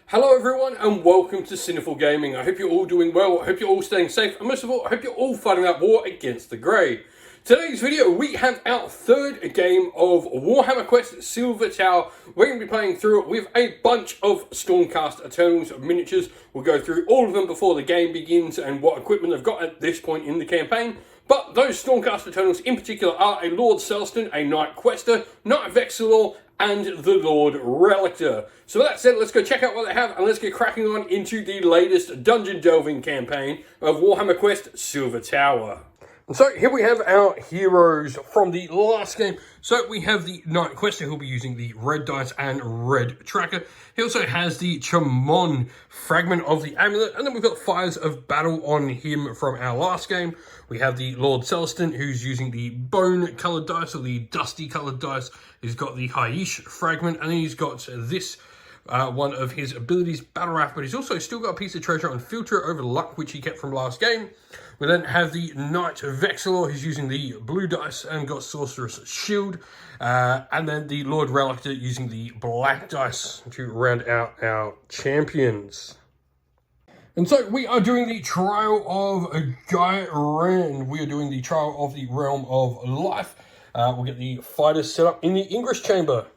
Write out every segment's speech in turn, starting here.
Hello everyone and welcome to Sinful Gaming. I hope you're all doing well, I hope you're all staying safe, and most of all, I hope you're all fighting that war against the Grey. Today's video, we have our third game of Warhammer Quest Silver Tower. We're going to be playing through it with a bunch of Stormcast Eternals miniatures. We'll go through all of them before the game begins and what equipment they've got at this point in the campaign. But those Stormcast Eternals in particular are a Lord Celestin, a Knight Quester, Knight Vexilor, and the Lord Relictor. So with that said, let's go check out what they have and let's get cracking on into the latest dungeon delving campaign of Warhammer Quest Silver Tower. And so here we have our heroes from the last game. So we have the Knight Quester who'll be using the red dice and red tracker. He also has the Chamon fragment of the amulet, and then we've got Fires of Battle on him from our last game. We have the Lord Celestin who's using the bone coloured dice or the dusty coloured dice. He's got the Haish fragment, and then he's got this one of his abilities, Battle Raft, but he's also still got a piece of treasure on Filter Over Luck, which he kept from last game. We then have the Knight Vexilor, who's using the blue dice and got Sorcerer's Shield. And then the Lord Relictor using the black dice to round out our champions. And so we are doing the Trial of Gairan. We are doing the Trial of the Realm of Life. We'll get the fighters set up in the Ingress Chamber.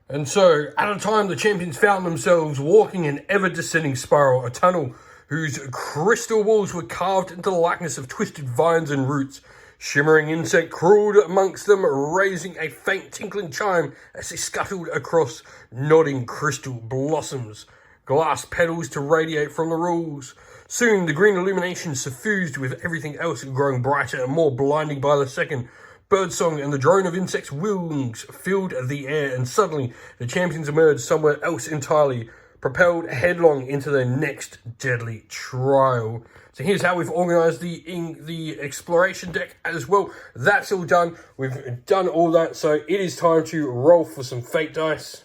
And so, at a time, the champions found themselves walking an ever-descending spiral, a tunnel whose crystal walls were carved into the likeness of twisted vines and roots. Shimmering insect crawled amongst them, raising a faint tinkling chime as they scuttled across nodding crystal blossoms. Glass petals to radiate from the rules. Soon, the green illumination suffused with everything else growing brighter and more blinding by the second. Birdsong and the drone of insects' wings filled the air, and suddenly the champions emerged somewhere else entirely, propelled headlong into their next deadly trial. So here's how we've organised the exploration deck as well. That's all done. We've done all that, so it is time to roll for some fate dice.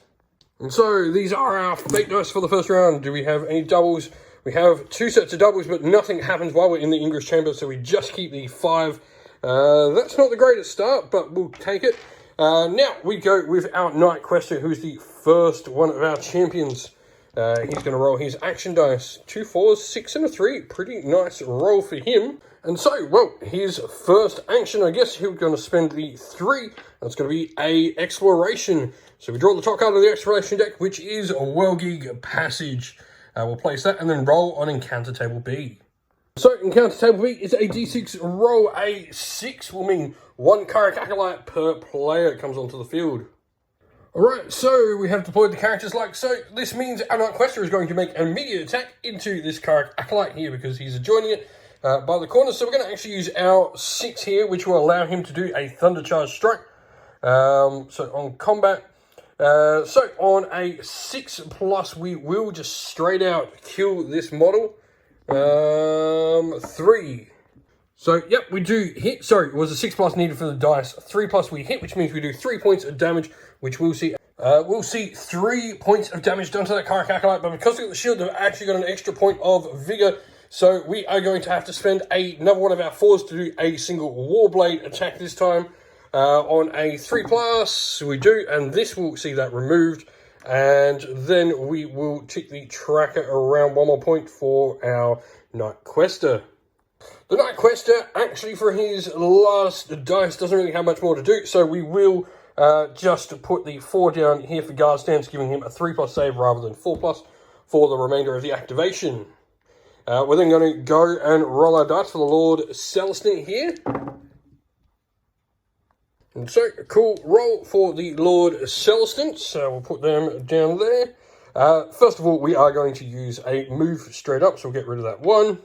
And so these are our fate dice for the first round. Do we have any doubles? We have two sets of doubles, but nothing happens while we're in the Ingress Chamber, so we just keep the 5. That's not the greatest start, but we'll take it. Now we go with our Knight Quester, who's the first one of our champions. He's going to roll his action dice. 2 4s, 6 and a 3. Pretty nice roll for him. And so, well, his first action, I guess he's going to spend the 3. That's going to be a exploration. So we draw the top card of the exploration deck, which is a Welgig Passage. We'll place that and then roll on Encounter Table B. So, Encounter Table B is a d6 roll. A 6 will mean 1 Karak Acolyte per player comes onto the field. Alright, so we have deployed the characters like so. This means our Knight Quester is going to make an immediate attack into this Karak Acolyte here because he's adjoining it by the corner. So we're going to actually use our 6 here, which will allow him to do a Thunder Charge Strike. So on combat. So on a 6+, we will just straight out kill this model. 3. So, yep, we do hit. Sorry, it was a 6+ needed for the dice. 3+ we hit, which means we do 3 points of damage, which we'll see. We'll see 3 points of damage done to that Karak Acolyte, but because we've got the shield, they've actually got an extra point of vigor. So we are going to have to spend another one of our 4s to do a single Warblade attack this time. On a 3+, we do, and this will see that removed. And then we will tick the tracker around 1 more point for our Knight Quester. The Knight Quester, actually for his last dice, doesn't really have much more to do, so we will just put the 4 down here for guard stance, giving him a 3+ save rather than 4+ for the remainder of the activation. We're then going to go and roll our dice for the Lord Celestin here. And so, cool roll for the Lord Celestin, so we'll put them down there. First of all, we are going to use a move straight up, so we'll get rid of that 1.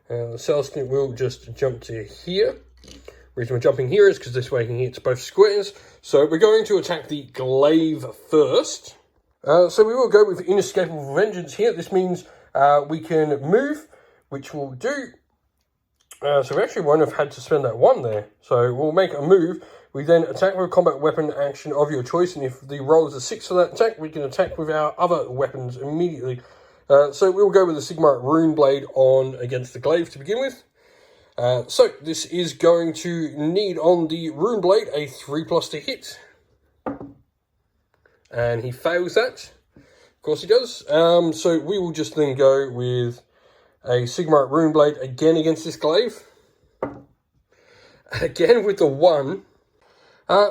And the Celestin will just jump to here. The reason we're jumping here is because this way he hits both squares. So we're going to attack the glaive first. So we will go with Inescapable Vengeance here. This means we can move, which we'll do. So we actually won't have had to spend that 1 there. So we'll make a move. We then attack with a combat weapon action of your choice. And if the roll is a 6 for that attack, we can attack with our other weapons immediately. So we'll go with the Sigmarite Rune Blade on against the glaive to begin with. So this is going to need on the Rune Blade a 3+ to hit. And he fails that. Of course he does. So we will just then go with a Sigmarite Runeblade again against this glaive. Again with the 1.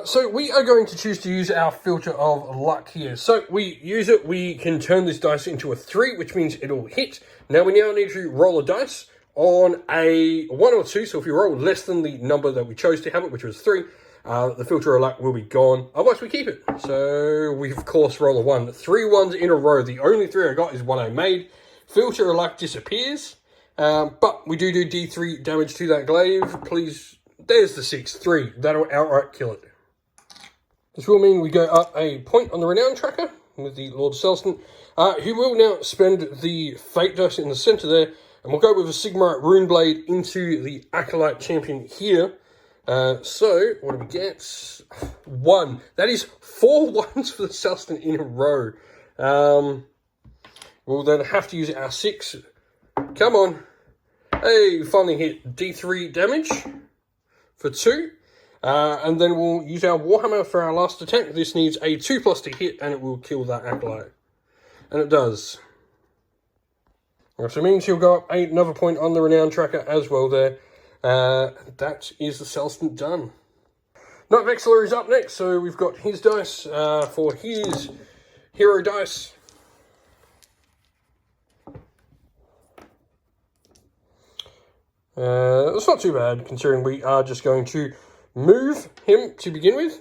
So we are going to choose to use our filter of luck here. So we use it, we can turn this dice into a 3, which means it'll hit. Now we now need to roll a dice on a 1 or 2. So if you roll less than the number that we chose to have it, which was 3, the filter of luck will be gone. Otherwise we keep it. So we of course roll a 1. 3 ones in a row. The only 3 I got is one I made. Filter of luck disappears. But we do D3 damage to that glaive. Please, there's the 6. 3. That'll outright kill it. This will mean we go up a point on the renown tracker with the Lord Selston. He will now spend the fate dice in the center there, and we'll go with a Sigmarite Runeblade into the Acolyte champion here. So, what do we get? 1. That is 4 ones for the Selston in a row. We'll then have to use our 6. Come on. Hey, finally hit D3 damage for 2. And then we'll use our Warhammer for our last attack. This needs a 2+ to hit, and it will kill that Acolyte. And it does. So it means he'll go up another point on the renown tracker as well there. That is the Selston done. Knight Vexillor is up next, so we've got his dice for his hero dice. It's not too bad, considering we are just going to move him to begin with.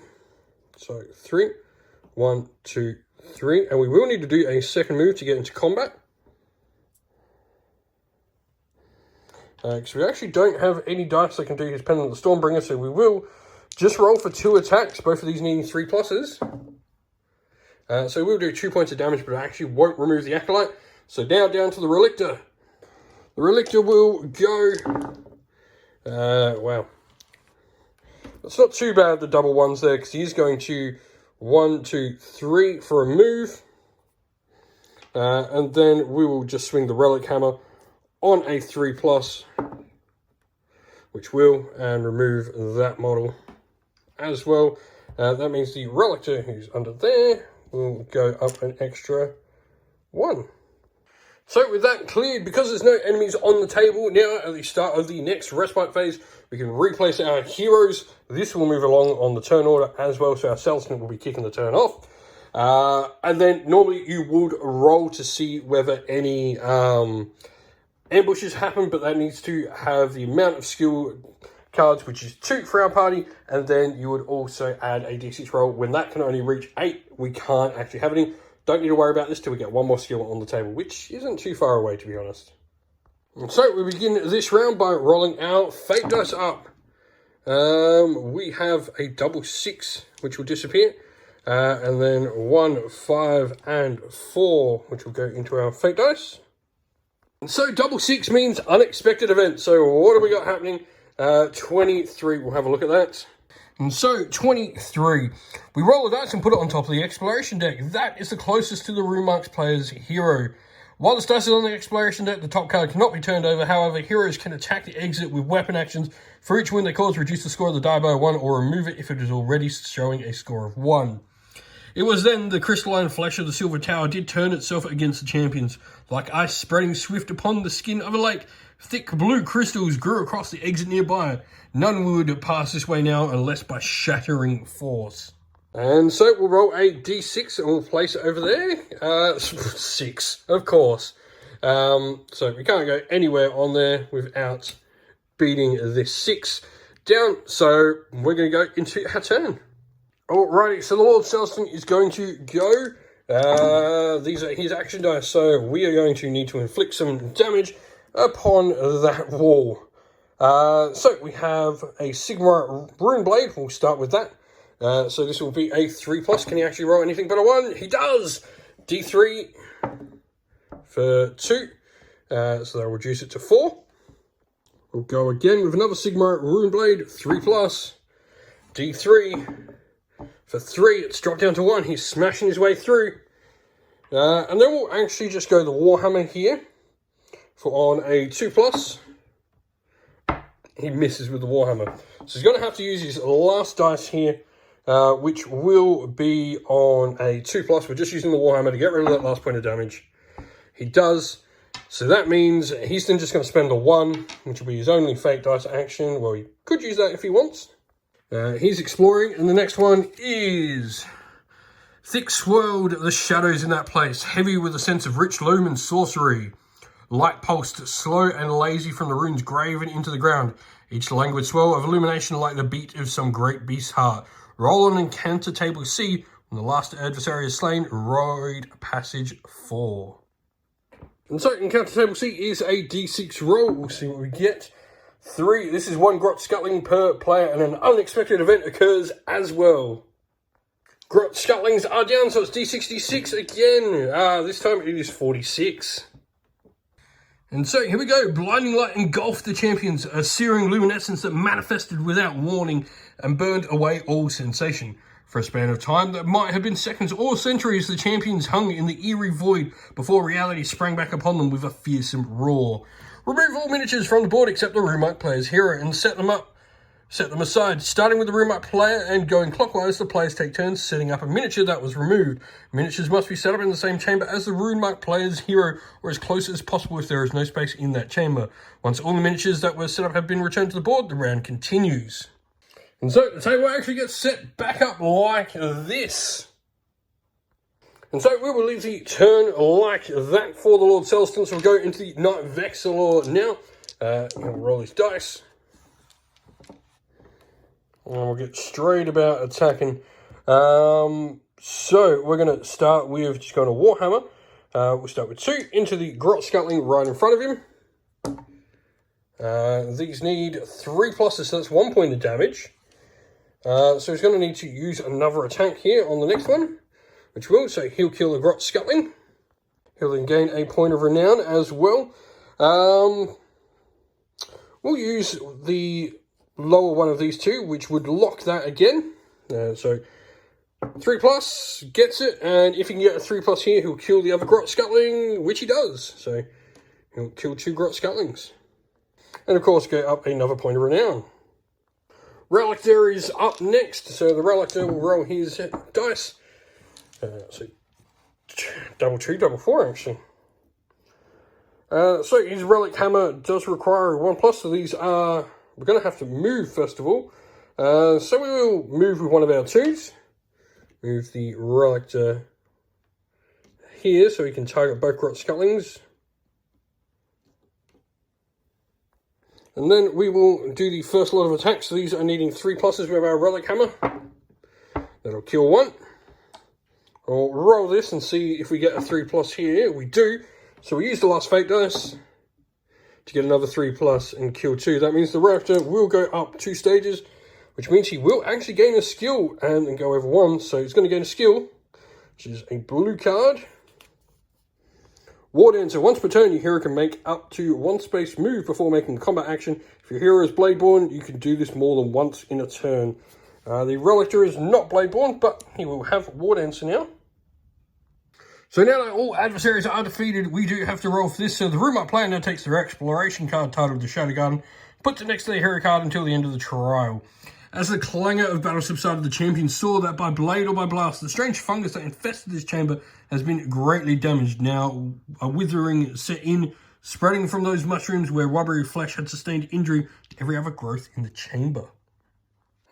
So 3, 1, 2, 3, and we will need to do a second move to get into combat. Because we actually don't have any dice that can do his Pendant of the Stormbringer, so we will just roll for 2 attacks, both of these needing 3 pluses. So we'll do 2 points of damage, but it actually won't remove the Acolyte. So now down to the Relictor. The Relictor will go... wow. It's not too bad, the double 1s there, because he's going to 1, 2, 3 for a move. And then we will just swing the Relic Hammer on a 3+, which will, and remove that model as well. That means the Relictor, who's under there, will go up an extra 1. So with that cleared, because there's no enemies on the table now at the start of the next respite phase, we can replace our heroes. This will move along on the turn order as well, so our Selston will be kicking the turn off. And then normally you would roll to see whether any ambushes happen, but that needs to have the amount of skill cards, which is 2 for our party, and then you would also add a d6 roll. When that can only reach 8, we can't actually have any. Don't need to worry about this till we get 1 more skill on the table, which isn't too far away, to be honest. And so we begin this round by rolling our fate dice up. We have a double 6, which will disappear, and then 1, 5, and 4, which will go into our fate dice. And so double 6 means unexpected event. So what have we got happening? 23, we'll have a look at that. And so, 23. We roll the dice and put it on top of the exploration deck. That is the closest to the Rune Marks player's hero. While this dice is on the exploration deck, the top card cannot be turned over. However, heroes can attack the exit with weapon actions. For each win they cause, reduce the score of the die by 1 or remove it if it is already showing a score of 1. It was then the crystalline flesh of the Silver Tower did turn itself against the champions. Like ice spreading swift upon the skin of a lake, thick blue crystals grew across the exit nearby. None would pass this way now unless by shattering force. And so we'll roll a d6 and we'll place it over there. 6, of course. So we can't go anywhere on there without beating this 6 down. So we're going to go into our turn. Alrighty, so the Lord Selston is going to go. These are his action dice, so we are going to need to inflict some damage upon that wall. So we have a Sigmarite Runeblade. We'll start with that. So this will be a 3+. Can he actually roll anything but a 1? He does! D3 for 2. So that'll reduce it to 4. We'll go again with another Sigmarite Runeblade. 3+. D3 for 3. It's dropped down to 1. He's smashing his way through. And then we'll actually just go the Warhammer here for on a 2+. He misses with the Warhammer. So he's going to have to use his last dice here which will be on a 2+. We're just using the Warhammer to get rid of that last point of damage. He does. So that means he's then just going to spend a 1, which will be his only fake dice action. Well, he could use that if he wants. He's exploring, and the next one is thick swirled the shadows in that place, heavy with a sense of rich loom and sorcery. Light pulsed, slow and lazy from the runes graven into the ground. Each languid swirl of illumination like the beat of some great beast's heart. Roll on encounter table C when the last adversary is slain. Road passage 4. And so encounter table C is a D6 roll. We'll see what we get. 3. This is 1 grot scuttling per player, and an unexpected event occurs as well. Grot scuttlings are down, so it's D66 again. This time it is 46. And so here we go. Blinding light engulfed the champions, a searing luminescence that manifested without warning and burned away all sensation. For a span of time that might have been seconds or centuries, the champions hung in the eerie void before reality sprang back upon them with a fearsome roar. Remove all miniatures from the board except the room mark player's hero and set them aside. Starting with the room mark player and going clockwise, the players take turns setting up a miniature that was removed. Miniatures must be set up in the same chamber as the rune mark player's hero, or as close as possible if there is no space in that chamber. Once all the miniatures that were set up have been returned to the board, the round continues. And so the table actually gets set back up like this. And so we will leave the turn like that for the Lord Celestin. So we'll go into the Knight Vexillor now. We'll roll his dice. And we'll get straight about attacking. So we're going to start with just going to Warhammer. We'll start with 2 into the grot scuttling right in front of him. These need 3+, so that's 1 point of damage. So he's going to need to use another attack here on the next one, which will, so he'll kill the grot scuttling. He'll then gain a point of renown as well. We'll use the lower one of these two, which would lock that again. So 3+, gets it, and if he can get a 3+ here, he'll kill the other grot scuttling, which he does. So he'll kill 2 grot scuttlings. And of course, go up another point of renown. Relictor is up next, so the Relictor will roll his dice. So double 2, double 4 actually. So his Relic Hammer does require a 1+, so these are, we're going to have to move first of all. So we will move with one of our 2s. Move the Relictor here so we can target both grot scuttlings. And then we will do the first lot of attacks. So these are needing 3+ with our Relic Hammer. That'll kill 1. I'll roll this and see if we get a 3+ here. We do. So we use the last fate dice to get another 3+ and kill 2. That means the Raptor will go up 2 stages, which means he will actually gain a skill and go over 1. So he's going to gain a skill, which is a blue card. War Dancer. Once per turn, your hero can make up to 1 space move before making a combat action. If your hero is Bladeborn, you can do this more than once in a turn. The Relictor is not Bladeborn, but he will have War Dancer now. So now that all adversaries are defeated, we do have to roll for this. So the room up player now takes their exploration card titled the Shadow Garden, puts it next to their hero card until the end of the trial. As the clangor of battle subsided, the champions saw that by blade or by blast, the strange fungus that infested this chamber has been greatly damaged. Now, a withering set in, spreading from those mushrooms where rubbery flesh had sustained injury to every other growth in the chamber.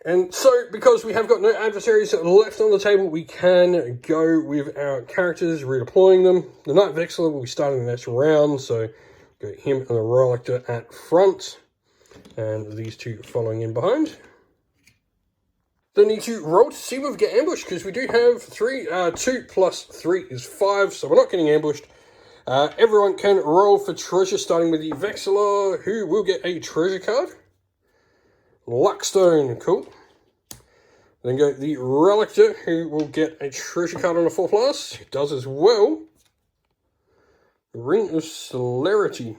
And so, because we have got no adversaries left on the table, we can go with our characters, redeploying them. The Knight Vexillor will be starting the next round, so go him and the Relictor at front, and these 2 following in behind. They need to roll to see if we get ambushed, because we do have 2 plus 3 is 5, so we're not getting ambushed. Everyone can roll for treasure, starting with the Vexillor, who will get a treasure card. Luckstone, cool. Then go the Relictor, who will get a treasure card on a 4+. He does as well. Ring of Celerity.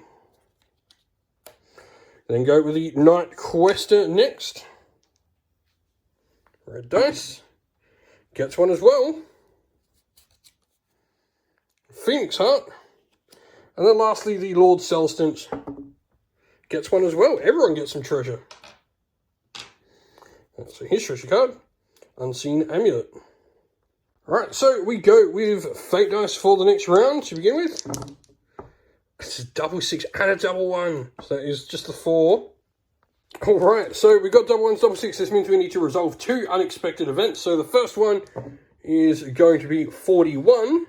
Then go with the Knight Quester next. Red dice. Gets 1 as well. Phoenix Heart. And then lastly, the Lord Celestin gets 1 as well. Everyone gets some treasure. So his treasure card. Unseen Amulet. Alright, so we go with Fate Dice for the next round to begin with. It's a double 6 and a double 1. So that is just the 4. Alright, so we got double 1s, double 6. This means we need to resolve 2 unexpected events. So the first one is going to be 41.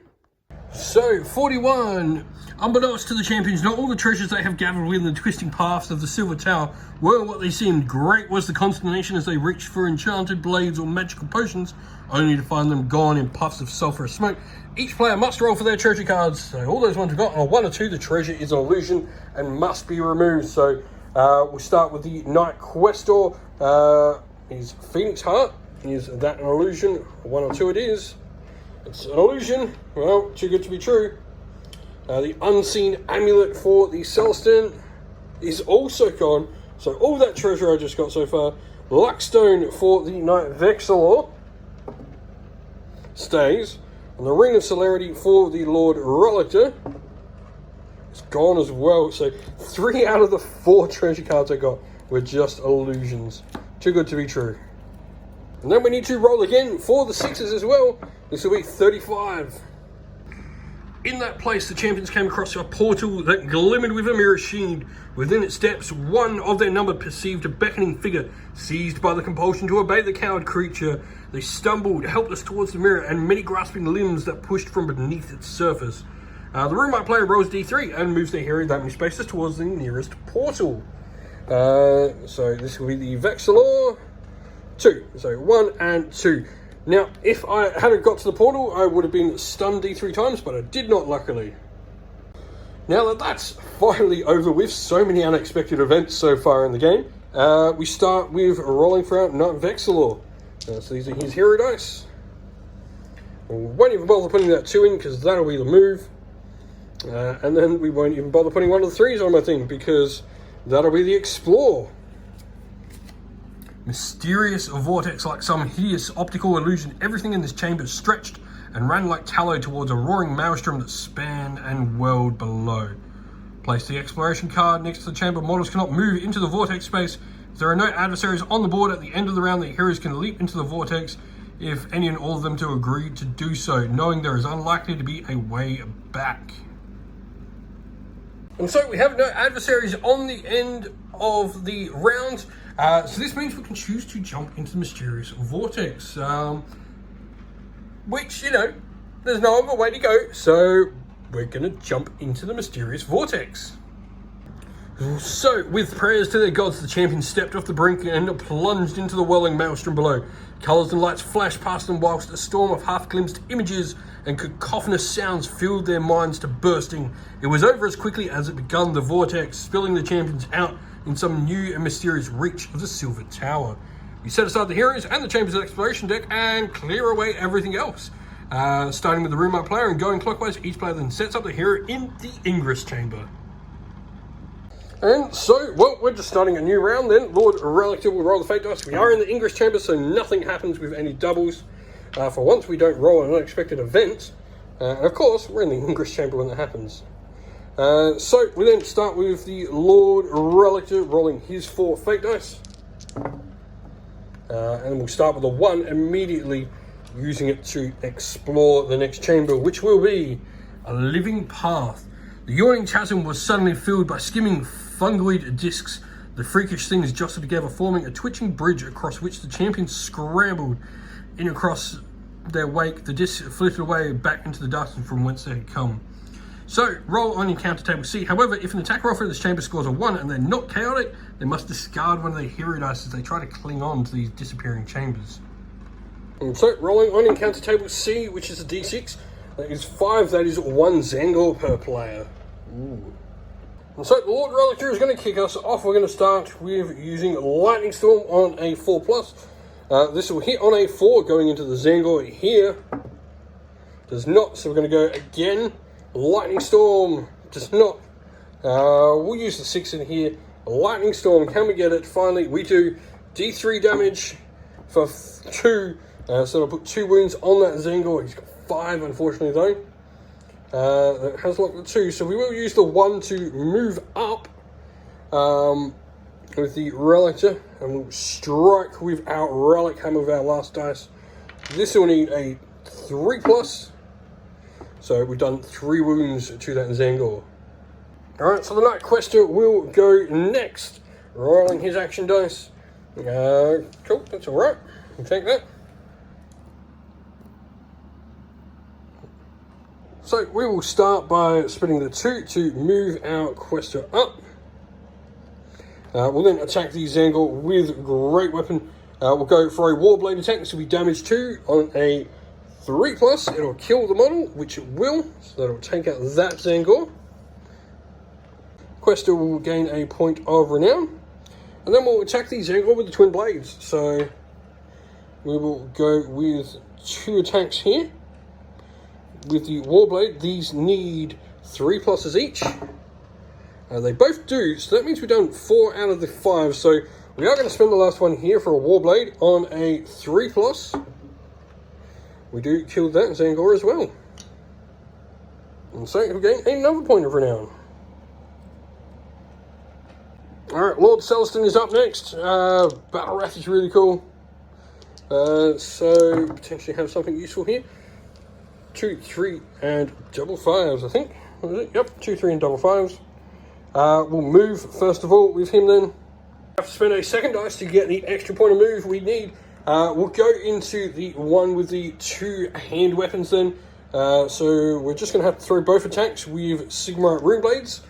So, 41. Unbeknownst to the champions, not all the treasures they have gathered within the twisting paths of the Silver Tower were what they seemed. Great was the consternation as they reached for enchanted blades or magical potions, only to find them gone in puffs of sulphurous smoke. Each player must roll for their treasure cards. So all those ones we've got are 1 or 2. The treasure is an illusion and must be removed. So we'll start with the Knight Questor. His Phoenix Heart. Is that an illusion? 1 or 2 it is. It's an illusion. Well, too good to be true. The Unseen Amulet for the Celestin is also gone. So all that treasure I just got so far. Luckstone for the Knight Vexilor stays. And the Ring of Celerity for the Lord Relictor is gone as well. So 3 out of the 4 treasure cards I got were just illusions. Too good to be true. And then we need to roll again for the 6s as well. This will be 35. In that place, the champions came across a portal that glimmered with a mirror sheen. Within its depths, one of their number perceived a beckoning figure. Seized by the compulsion to obey the coward creature, they stumbled helpless towards the mirror and many grasping limbs that pushed from beneath its surface. The room player rolls D3 and moves their hero that many spaces towards the nearest portal. So this will be the Vexilor. 2. So 1 and 2. Now, if I hadn't got to the portal, I would have been stunned D3 times, but I did not, luckily. Now that that's finally over with, so many unexpected events so far in the game, we start with rolling for our Knight Vexilor. So these are his hero dice. We won't even bother putting that 2 in, because that'll be the move. And then we won't even bother putting 1 of the 3s on my thing, because that'll be the Explore. Mysterious vortex, like some hideous optical illusion, everything in this chamber stretched and ran like tallow towards a roaring maelstrom that spanned and whirled below. Place the exploration card next to the chamber. Models cannot move into the vortex space. If there are no adversaries on the board at the end of the round, the heroes can leap into the vortex if any and all of them to agree to do so, knowing there is unlikely to be a way back. And so we have no adversaries on the end of the round. So this means we can choose to jump into the mysterious vortex, which, there's no other way to go, so we're going to jump into the mysterious vortex. So, with prayers to their gods, the champions stepped off the brink and plunged into the whirling maelstrom below. Colours and lights flashed past them whilst a storm of half-glimpsed images and cacophonous sounds filled their minds to bursting. It was over as quickly as it begun, the vortex, spilling the champions out in some new and mysterious reach of the Silver Tower. We set aside the heroes and the Chamber's exploration deck and clear away everything else. Starting with the room player and going clockwise, each player then sets up the hero in the Ingress Chamber. And so, well, we're just starting a new round then. Lord Relictor will roll the Fate Dice. We are in the Ingress Chamber, so nothing happens with any doubles. For once, we don't roll an unexpected event. And of course, we're in the Ingress Chamber when that happens. So we then start with the Lord Relictor rolling his 4 Fate Dice. And we'll start with a 1 immediately, using it to explore the next chamber, which will be a living path. The yawning chasm was suddenly filled by skimming fungoid discs. The freakish things jostled together, forming a twitching bridge across which the champions scrambled in across their wake. The discs flitted away back into the darkness from whence they had come. So, roll on your counter table C. However, if an attack roll for this chamber scores a 1 and they're not chaotic, they must discard one of their hero dice as they try to cling on to these disappearing chambers. And so, rolling on your counter table C, which is a D6, that is 5, that is 1 Zangor per player. Ooh. And so, the Lord Relictor is going to kick us off. We're going to start with using Lightning Storm on a 4+. This will hit on a 4, going into the Zangor here. Does not, so we're going to go again. Lightning Storm does not. We'll use the 6 in here. Lightning Storm, can we get it? Finally, we do D3 damage for 2. So I'll put 2 wounds on that Zangor. He's got 5, unfortunately, though. That has locked the 2. So we will use the 1 to move up with the Relictor. And we'll strike with our Relic Hammer with our last dice This will need a 3+. So we've done 3 wounds to that Zangor. Alright, so the Knight Quester will go next. Rolling his action dice. Cool, that's alright. We'll take that. So we will start by spending the 2 to move our Quester up. We'll then attack the Zangor with Great Weapon. We'll go for a Warblade attack. This will be damage 2 on a 3+. It'll kill the model, which it will. So that'll take out that Zangor. Quester will gain a point of renown. And then we'll attack the Zangor with the twin blades. So we will go with 2 attacks here. With the Warblade, these need 3+ each. They both do, so that means we've done 4 out of the 5. So we are going to spend the last one here for a Warblade on a 3+. We do kill that Zangor as well. And so we'll gain another point of renown. Alright, Lord Celestin is up next. Battle Wrath is really cool. So potentially have something useful here. 2, 3, and double 5s, I think. What is it? Yep, 2, 3, and double 5s. We'll move, first of all, with him then. Have to spend a second dice to get the extra point of move we need. We'll go into the one with the 2 hand weapons then. So we're just going to have to throw both attacks with Sigmarite Rune Blades.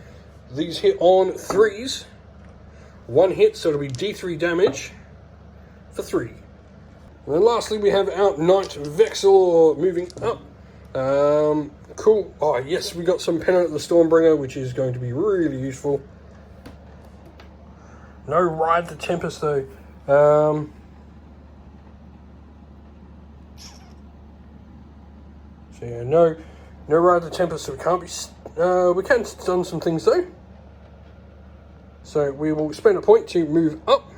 These hit on 3s. 1 hit, so it'll be D3 damage for 3. And then lastly, we have our Knight Vexor moving up. Cool. Oh, yes, we got some Pennant of the Stormbringer, which is going to be really useful. No Ride the Tempest, though. So yeah, no Ride the Tempest, so we can't be... we can stun some things, though. So we will spend a point to move up.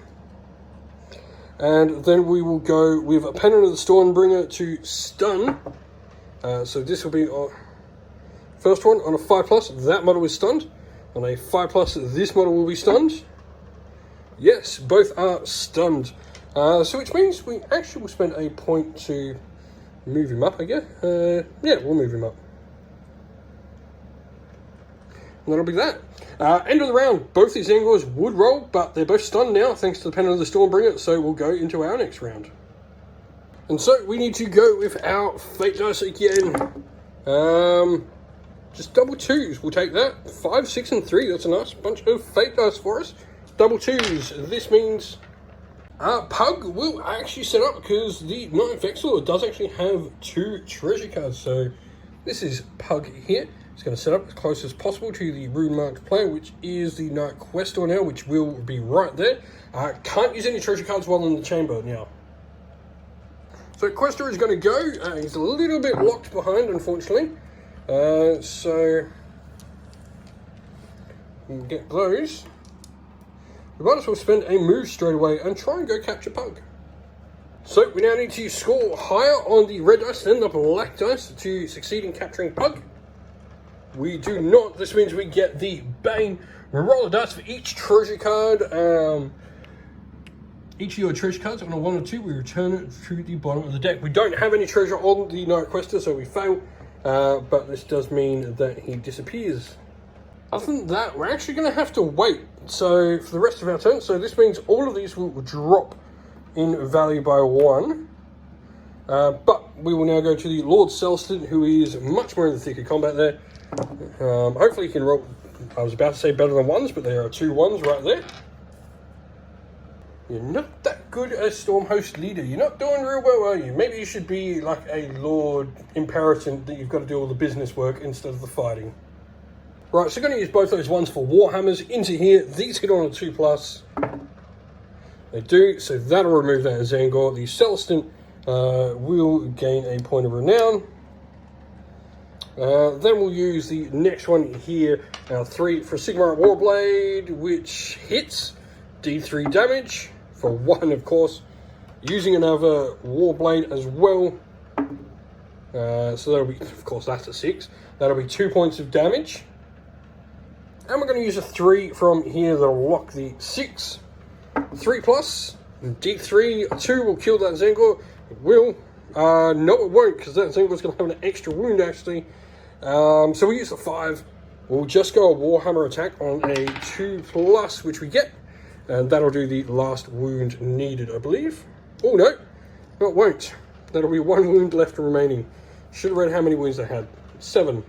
And then we will go with a Pennant of the Stormbringer to stun. So this will be our first one on a 5+. That model is stunned. On a 5+, this model will be stunned. Yes, both are stunned. So which means we actually will spend a point to move him up, I guess. Yeah, we'll move him up. And that'll be that. End of the round. Both these Zangors would roll, but they're both stunned now thanks to the Pennant of the Stormbringer, so we'll go into our next round. And so we need to go with our Fate Dice again. Just double 2s, we'll take that. 5, 6, and 3, that's a nice bunch of Fate Dice for us. Double 2s, this means Pug will actually set up because the Knight Vexor does actually have 2 treasure cards. So this is Pug here. It's going to set up as close as possible to the rune marked player, which is the Knight Questor now, which will be right there. Can't use any treasure cards while in the chamber now. So Questor is going to go. He's a little bit locked behind, unfortunately. So we'll get those. We might as well spend a move straight away and try and go capture Pug. So we now need to score higher on the red dice than the black dice to succeed in capturing Pug. We do not. This means we get the Bane. We roll a dice for each treasure card. Each of your treasure cards on a 1 or 2, we return it to the bottom of the deck. We don't have any treasure on the Knight Questor, so we fail. But this does mean that he disappears. Other than that, we're actually going to have to wait. So for the rest of our turn, so this means all of these will drop in value by 1. But we will now go to the Lord Celestin, who is much more in the thick of combat there. Hopefully he can roll, I was about to say better than 1s, but there are 2 1s right there. You're not that good as Storm Host leader. You're not doing real well, are you? Maybe you should be like a Lord Imperator that you've got to do all the business work instead of the fighting. Right, so I'm going to use both those ones for Warhammers into here. These hit on a 2+. They do, so that'll remove that as Zangor. The Celestin will gain a point of renown. Then we'll use the next one here, 3 for Sigmarite Warblade, which hits D3 damage for 1, of course. Using another Warblade as well. So that'll be, of course, that's a 6. That'll be 2 points of damage. And we're going to use a 3 from here that'll lock the 6. 3+, D3, 2 will kill that Zangor. It will. No, it won't, because that thing was going to have an extra wound, actually. So we'll use the 5. We'll just go a Warhammer attack on a 2+, which we get. And that'll do the last wound needed, I believe. Oh, no. No, it won't. That'll be 1 wound left remaining. Should have read how many wounds I had. 7.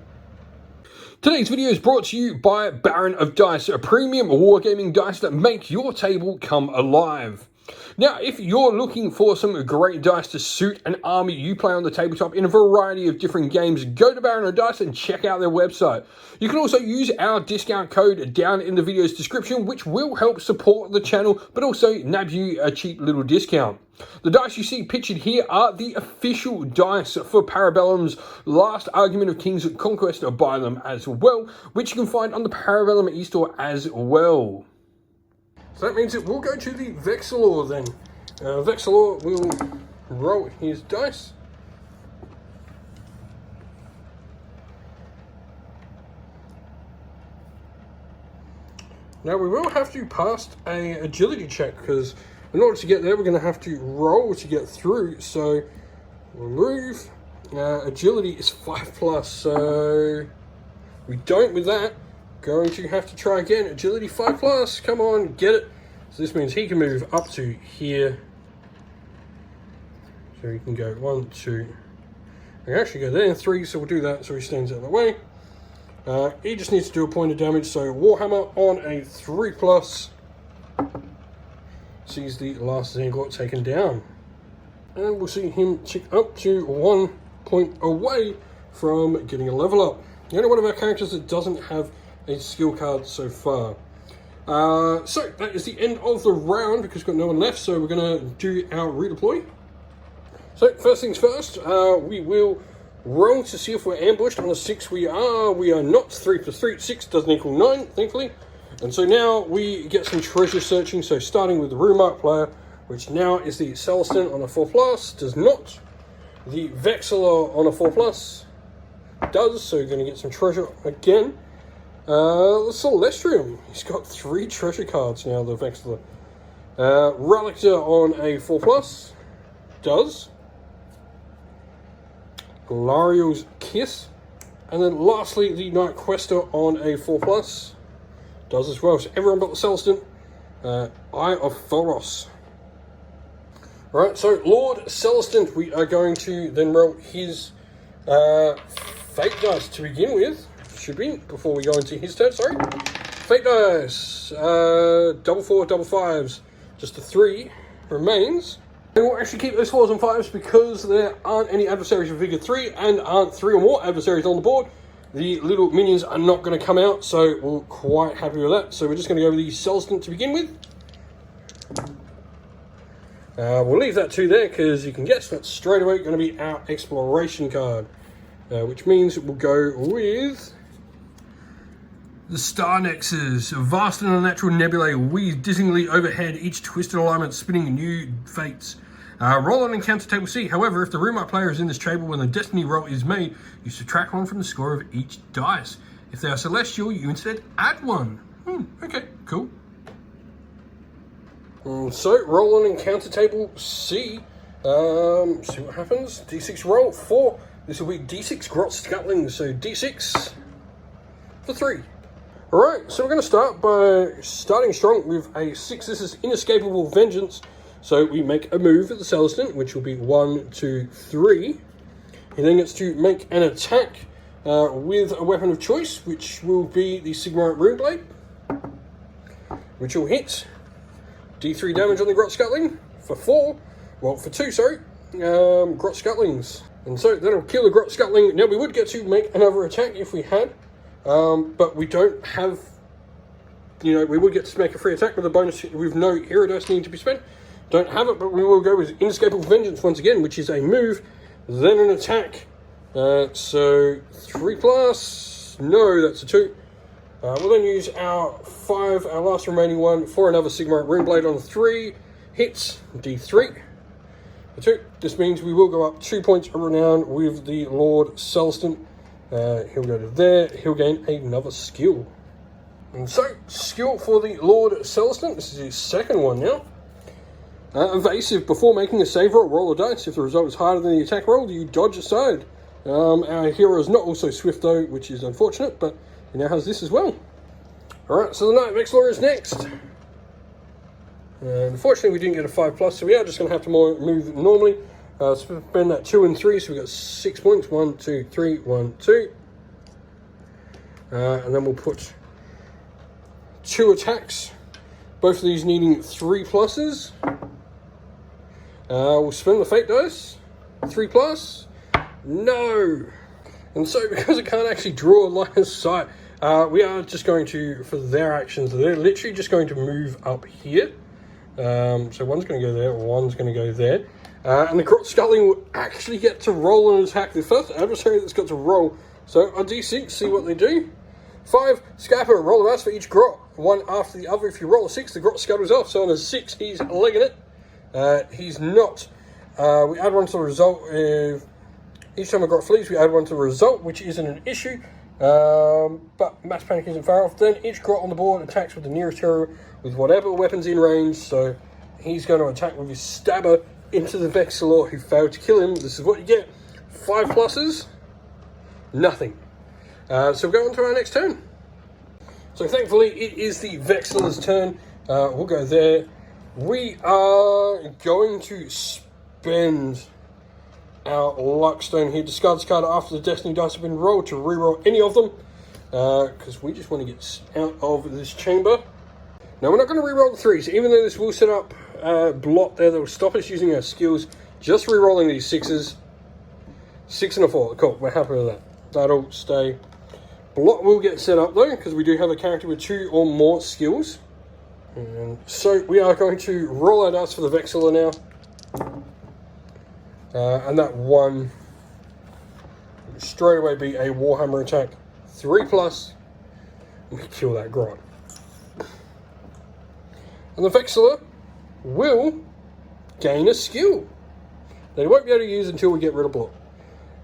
Today's video is brought to you by Baron of Dice, a premium wargaming dice that make your table come alive. Now, if you're looking for some great dice to suit an army you play on the tabletop in a variety of different games, go to Baron of Dice and check out their website. You can also use our discount code down in the video's description, which will help support the channel, but also nab you a cheap little discount. The dice you see pictured here are the official dice for Parabellum's Last Argument of King's Conquest by them as well, which you can find on the Parabellum e-store as well. So that means it will go to the Vexillor then. Vexillor will roll his dice. Now we will have to pass a agility check, because in order to get there we're going to have to roll to get through. So remove, agility is 5+, so we don't with that. Going to have to try again. Agility 5+. Come on, get it. So this means he can move up to here. So he can go 1, 2. I can actually go there 3, so we'll do that so he stands out of the way. He just needs to do a point of damage. So Warhammer on a 3+. Sees the last Zanglot taken down. And we'll see him tick up to 1 point away from getting a level up. The only one of our characters that doesn't have a skill card so far. So that is the end of the round because we've got no one left, so we're going to do our redeploy. So first things first, we will roll to see if we're ambushed. On a 6 we are not. 3 + 3, 6 doesn't equal 9, thankfully. And so now we get some treasure searching, so starting with the Rumark player, which now is the Celestin on a 4+, does not. The Vexillor on a 4+, does, so you're going to get some treasure again. The Celestrium, he's got 3 treasure cards now, the Vexillor. Relictor on a 4+, does. Lariel's Kiss. And then lastly, the Knight Quester on a 4+, does as well. So everyone but the Celestin. Eye of Thoros. Right, so Lord Celestin, we are going to then roll his Fate dice to begin with. Should be, before we go into his turn, sorry. Fate dice, 4 4, 5s, just a 3 remains. And we'll actually keep those 4s and 5s because there aren't any adversaries with Vigor 3 and aren't 3 or more adversaries on the board. The little minions are not going to come out, so we're quite happy with that. So we're just going to go with the Celestin to begin with. We'll leave that 2 there because you can guess that's straight away going to be our exploration card. Which means we'll go with the Star Nexus, vast and unnatural nebulae weave dizzyingly overhead, each twisted alignment spinning new fates. Roll on encounter table C. However, if the Rumark player is in this table when the destiny roll is made, you subtract 1 from the score of each dice. If they are celestial, you instead add 1. Okay, cool. So, roll on encounter table C. See what happens. D6 roll 4. This will be D6 Grot Scuttling, so D6 for 3. Alright, so we're going to start by starting strong with a 6. This is Inescapable Vengeance. So we make a move at the Celestin, which will be 1, 2, 3. He then gets to make an attack with a weapon of choice, which will be the Sigmarite Runeblade, which will hit. D3 damage on the Grot Scuttling for 4. Well, for 2, sorry. Grot Scuttlings. And so that'll kill the Grot Scuttling. Now we would get to make another attack if we had. But we don't have, we would get to make a free attack with a bonus with no hero dice needing to be spent. Don't have it, but we will go with Inescapable Vengeance once again, which is a move, then an attack. So 3+, no, that's a 2. We'll then use our 5, our last remaining one, for another Sigmarite Runeblade on 3. Hits, D3. For 2. This means we will go up 2 points of renown with the Lord Celestin. He'll go to there, he'll gain another skill. And so, skill for the Lord Celestin, this is his second one now. Evasive. Before making a save roll a dice. If the result is harder than the attack roll, you dodge aside. Our hero is not also swift though, which is unfortunate, but he now has this as well. Alright, so the Knight Vexillor is next. Unfortunately, we didn't get a 5+, so we are just going to have to move normally. Spend that 2 and 3, so we got 6 points. 1, 2, 3, 1, 2. And then we'll put 2 attacks. Both of these needing 3+. We'll spend the fate dice. 3+. No! And so, because it can't actually draw a line of sight, we are just going to, for their actions, they're literally just going to move up here. So one's going to go there, one's going to go there. And the Grot Sculling will actually get to roll an attack. The first adversary that's got to roll. So on D6, see what they do. 5, Scapper, roll a mouse for each Grot. One after the other. If you roll a 6, the Grot scuttles off. So on a 6, he's legging it. He's not. We add 1 to the result. Each time a Grot flees, we add 1 to the result, which isn't an issue. But Mass Panic isn't far off. Then each Grot on the board attacks with the nearest hero with whatever weapons in range. So he's going to attack with his Stabber into the Vexillor who failed to kill him. This is what you get. 5+. Nothing. So we'll go on to our next turn. So thankfully it is the Vexillor's turn. We'll go there. We are going to spend our Luckstone here. Discard this card after the Destiny dice have been rolled to reroll any of them. Because we just want to get out of this chamber. Now we're not going to reroll the 3s, even though this will set up a blot there that will stop us using our skills. Just rerolling these 6s. 6 and a 4. Cool, we're happy with that. That'll stay. Blot will get set up though, because we do have a character with 2 or more skills. And so we are going to roll our dice for the Vexillor now. And that 1 will straight away be a Warhammer attack. 3+. And we kill that Grot. And the Vexillor will gain a skill that he won't be able to use until we get rid of Blot.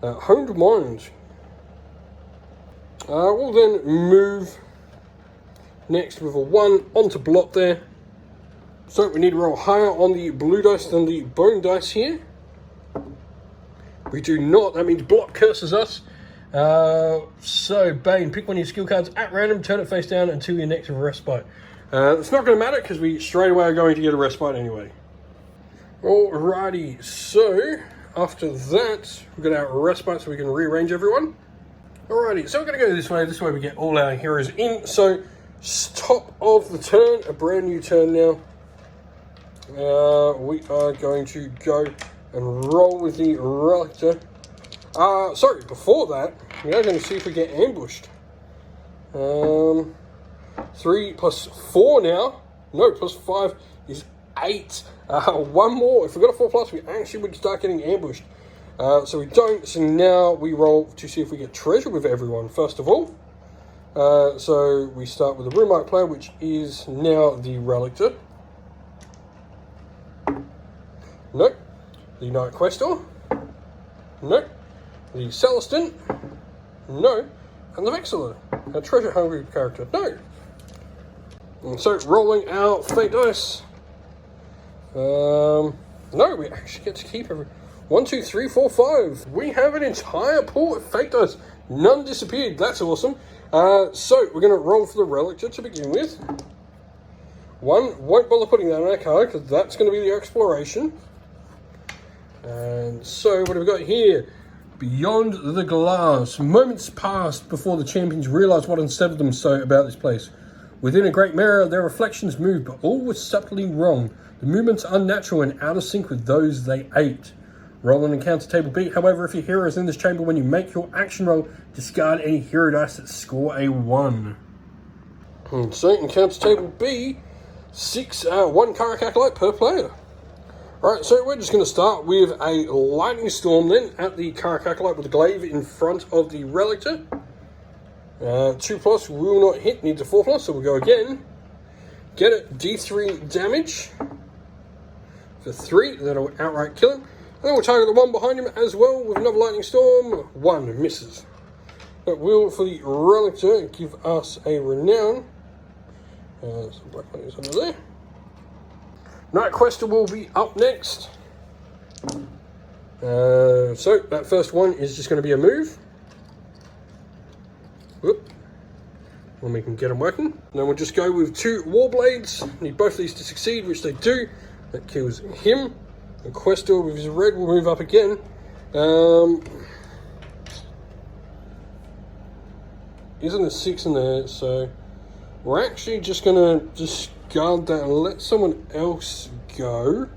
Honed Mind. We'll then move next with a 1 onto Blot there. So we need to roll higher on the blue dice than the bone dice here. We do not. That means Blot curses us. So Bane, pick one of your skill cards at random, turn it face down until your next respite. It's not going to matter because we straight away are going to get a respite anyway. Alrighty, so after that we've got our respite so we can rearrange everyone. Alrighty, so we're going to go this way. This way we get all our heroes in. So top of the turn, a brand new turn now. We are going to go and roll with the Relictor. Sorry, before that, we are going to see if we get ambushed. 3 plus 4 now. No, plus 5 is 8. 1 more. If we got a 4+, we actually would start getting ambushed. So we don't. So now we roll to see if we get treasure with everyone, first of all. So we start with the Runemark player, which is now the Relictor. Nope. The Knight Questor. Nope. The Celestin. No. And the Vexillor. A treasure-hungry character. No. And so, rolling our fate dice. No, we actually get to keep every... 1, 2, 3, 4, 5. We have an entire pool of fate dice. None disappeared. That's awesome. So, we're going to roll for the Relictor to begin with. 1, won't bother putting that on our card, because that's going to be the exploration. And so, what have we got here? Beyond the glass. Moments passed before the champions realised what unsettled them so about this place. Within a great mirror, their reflections moved, but all was subtly wrong. The movements unnatural and out of sync with those they ate. Roll an encounter table B. However, if your hero is in this chamber when you make your action roll, discard any hero dice that score a 1. So, encounter table B, 1 Karak Acolyte per player. Alright, so we're just going to start with a Lightning Storm then at the Karak Acolyte with the glaive in front of the Relictor. 2+ will not hit, needs a 4+, so we'll go again. Get it, D3 damage for 3, that'll outright kill him. And then we'll target the one behind him as well with another Lightning Storm. 1 misses. That will, for the Relictor, give us a Renown. Some Black Lightning's under there. Night Quester will be up next. So that first one is just going to be a move. Whoop. When we can get them working. Then we'll just go with 2 Warblades. Need both of these to succeed, which they do. That kills him. And Quester with his red will move up again. Isn't a 6 in there, so we're actually just going to discard that and let someone else go.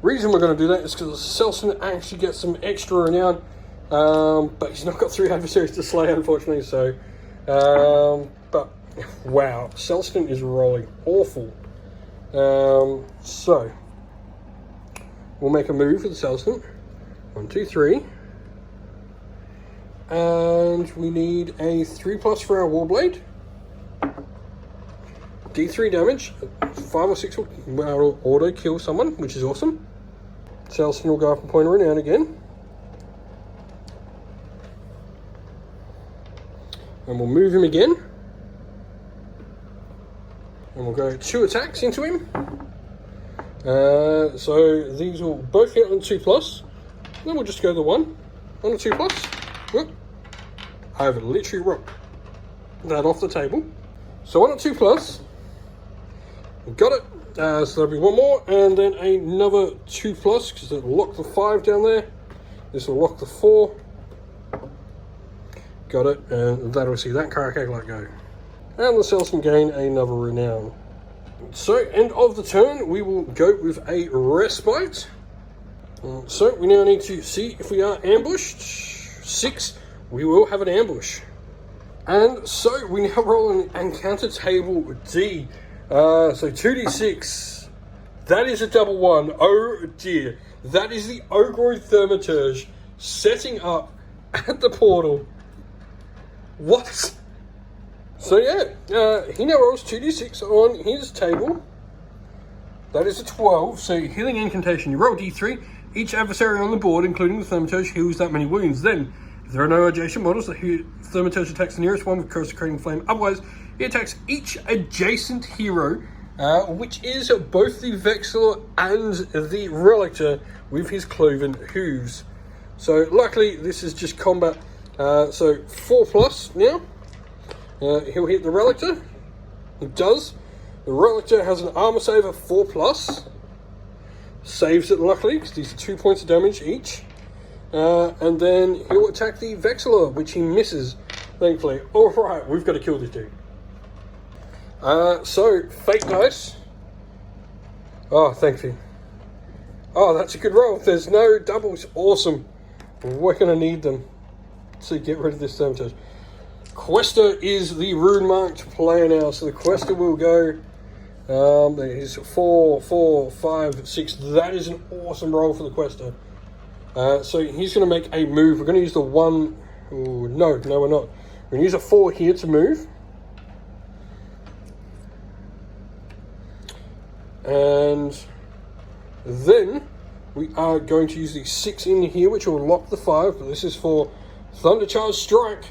Reason we're going to do that is because Selson actually gets some extra renown, but he's not got 3 adversaries to slay, unfortunately. So, but wow, Selson is rolling awful. So we'll make a move with Selson. 1, 2, 3, and we need a 3+ for our Warblade. D3 damage, 5 or 6 will auto kill someone, which is awesome. Selson will go up a point of renown again. And we'll move him again. And we'll go 2 attacks into him. So these will both hit on 2+. Then we'll just go the 1 on a 2+. Whoop. I have literally rocked that off the table. So on a 2+. Got it. So there'll be 1 more, and then another 2+, because it'll lock the 5 down there. This will lock the 4. Got it, and that'll see that character let go. And the Selson gain another renown. So, end of the turn, we will go with a respite. So, we now need to see if we are ambushed. 6, we will have an ambush. And so, we now roll an encounter table D. So 2d6, that is a double 1, oh dear. That is the Ogroid Thaumaturge setting up at the portal. What? So yeah, he now rolls 2d6 on his table. That is a 12, so healing incantation, you roll d3. Each adversary on the board, including the Thaumaturge, heals that many wounds. Then, if there are no adjacent models, the Thaumaturge attacks the nearest one with Consecrating Flame. Otherwise, he attacks each adjacent hero, which is both the Vexillor and the Relictor, with his cloven hooves. So luckily this is just combat. So 4+ now. He'll hit the Relictor. It does. The Relictor has an armor save of 4+. Saves it luckily, because these are 2 points of damage each. And then he'll attack the Vexillor, which he misses, thankfully. Alright, we've got to kill this dude. So, fake dice. Oh, thank you. Oh, that's a good roll. There's no doubles. Awesome. We're going to need them to get rid of this Thaumaturge. Quester is the rune-marked player now, so the Quester will go. There's 4, 4, 5, 6. That is an awesome roll for the Quester. So he's going to make a move. We're going to use the 1. Ooh, no, we're not. We're going to use a 4 here to move. And then we are going to use the 6 in here, which will lock the 5. But this is for Thundercharge Strike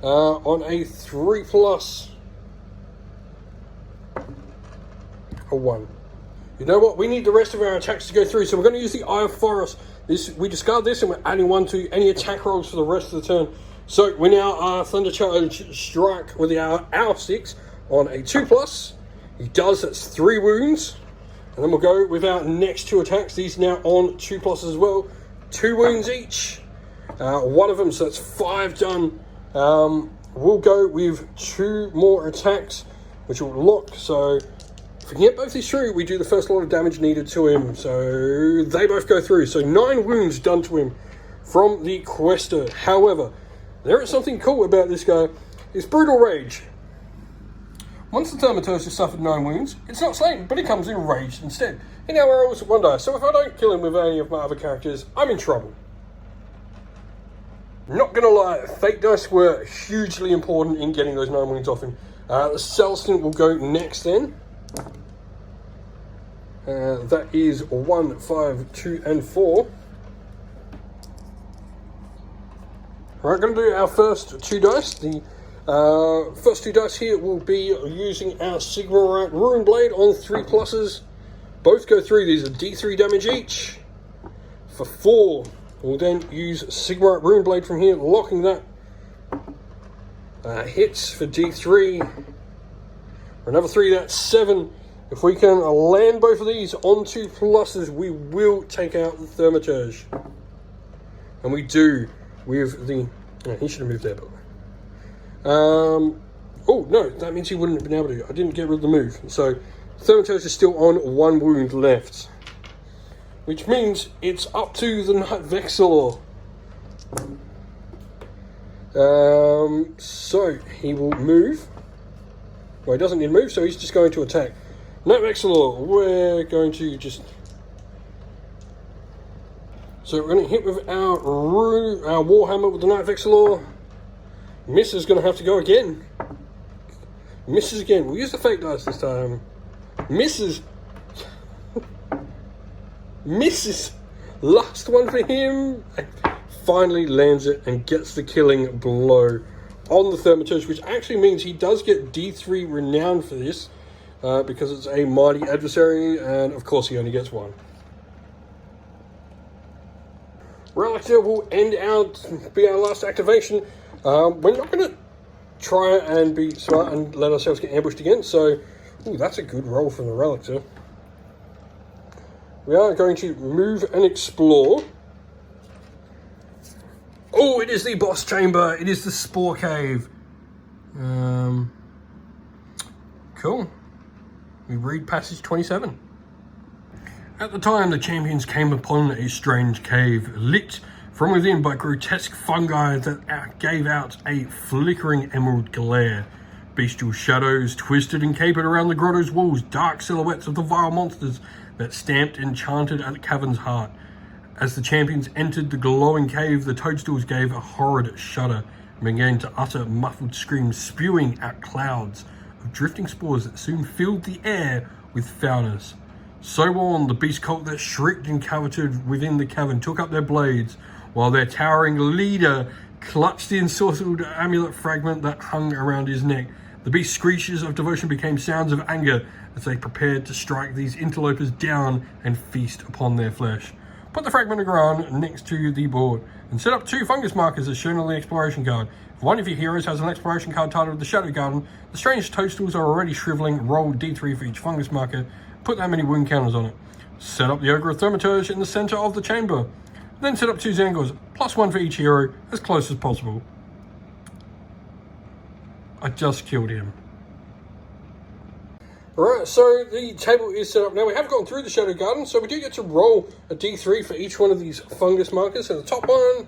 on a 3+. A 1. You know what? We need the rest of our attacks to go through, so we're going to use the Eye of Forest. We discard this, and we're adding 1 to any attack rolls for the rest of the turn. So we now are Thundercharge Strike with our 6 on a 2+. He does. That's 3 wounds. And then we'll go with our next 2 attacks. These now on 2+ as well. 2 wounds each. 1 of them, so that's 5 done. We'll go with 2 more attacks, which will lock. So if we can get both these through, we do the first lot of damage needed to him. So they both go through. So 9 wounds done to him from the Quester. However, there is something cool about this guy. It's Brutal Rage. Once the Thaumaturge has suffered 9 wounds, it's not slain, but he comes enraged instead. He now rolls 1 die, so if I don't kill him with any of my other characters, I'm in trouble. Not gonna lie, fake dice were hugely important in getting those 9 wounds off him. The Selson will go next then. That is 1, 5, 2, and 4. Right, going to do our first 2 dice. The First two dice here will be using our Sigma Rune Blade on 3 pluses. Both go through. These are D3 damage each. For 4, we'll then use Sigma Rune Blade from here, locking that. Hits for D3. For another 3, that's 7. If we can land both of these on 2 pluses, we will take out the Thaumaturge. And we do with the... Oh, he should have moved there, by the way. Oh, no, that means he wouldn't have been able to. I didn't get rid of the move. So, Thaumaturge is still on 1 wound left. Which means it's up to the Knight Vexillor. So, he will move. Well, he doesn't need to move, so he's just going to attack. Knight Vexillor, we're going to just... So we're going to hit with our Warhammer with the Knight Vexillor. Miss is going to have to go again. Misses again. We'll use the fake dice this time. Misses. Misses. Last one for him. Finally lands it and gets the killing blow on the Thaumaturge, which actually means he does get D3 renown for this, because it's a mighty adversary, and of course he only gets 1. Relictor will be our last activation. We're not going to try and be smart and let ourselves get ambushed again, so that's a good roll from the Relictor. We are going to move and explore. Oh, it is the boss chamber. It is the Spore Cave. Cool. We read passage 27. At the time, the champions came upon a strange cave, lit from within by grotesque fungi that gave out a flickering emerald glare. Bestial shadows twisted and capered around the grotto's walls, dark silhouettes of the vile monsters that stamped and chanted at the cavern's heart. As the champions entered the glowing cave, the toadstools gave a horrid shudder and began to utter muffled screams, spewing out clouds of drifting spores that soon filled the air with foulness. So on, the beast cult that shrieked and coveted within the cavern took up their blades, while their towering leader clutched the ensorcelled amulet fragment that hung around his neck. The beast's screeches of devotion became sounds of anger as they prepared to strike these interlopers down and feast upon their flesh. Put the fragment of ground next to the board and set up 2 fungus markers as shown on the exploration card. If one of your heroes has an exploration card titled the Shadow Garden, the strange toadstools are already shriveling. Roll D3 for each fungus marker. Put that many wound counters on it. Set up the Ogre of Thaumaturge in the center of the chamber. Then set up 2 Zangors, +1 for each hero, as close as possible. I just killed him. Alright, so the table is set up now. We have gone through the Shadow Garden, so we do get to roll a D3 for each one of these fungus markers. So the top one,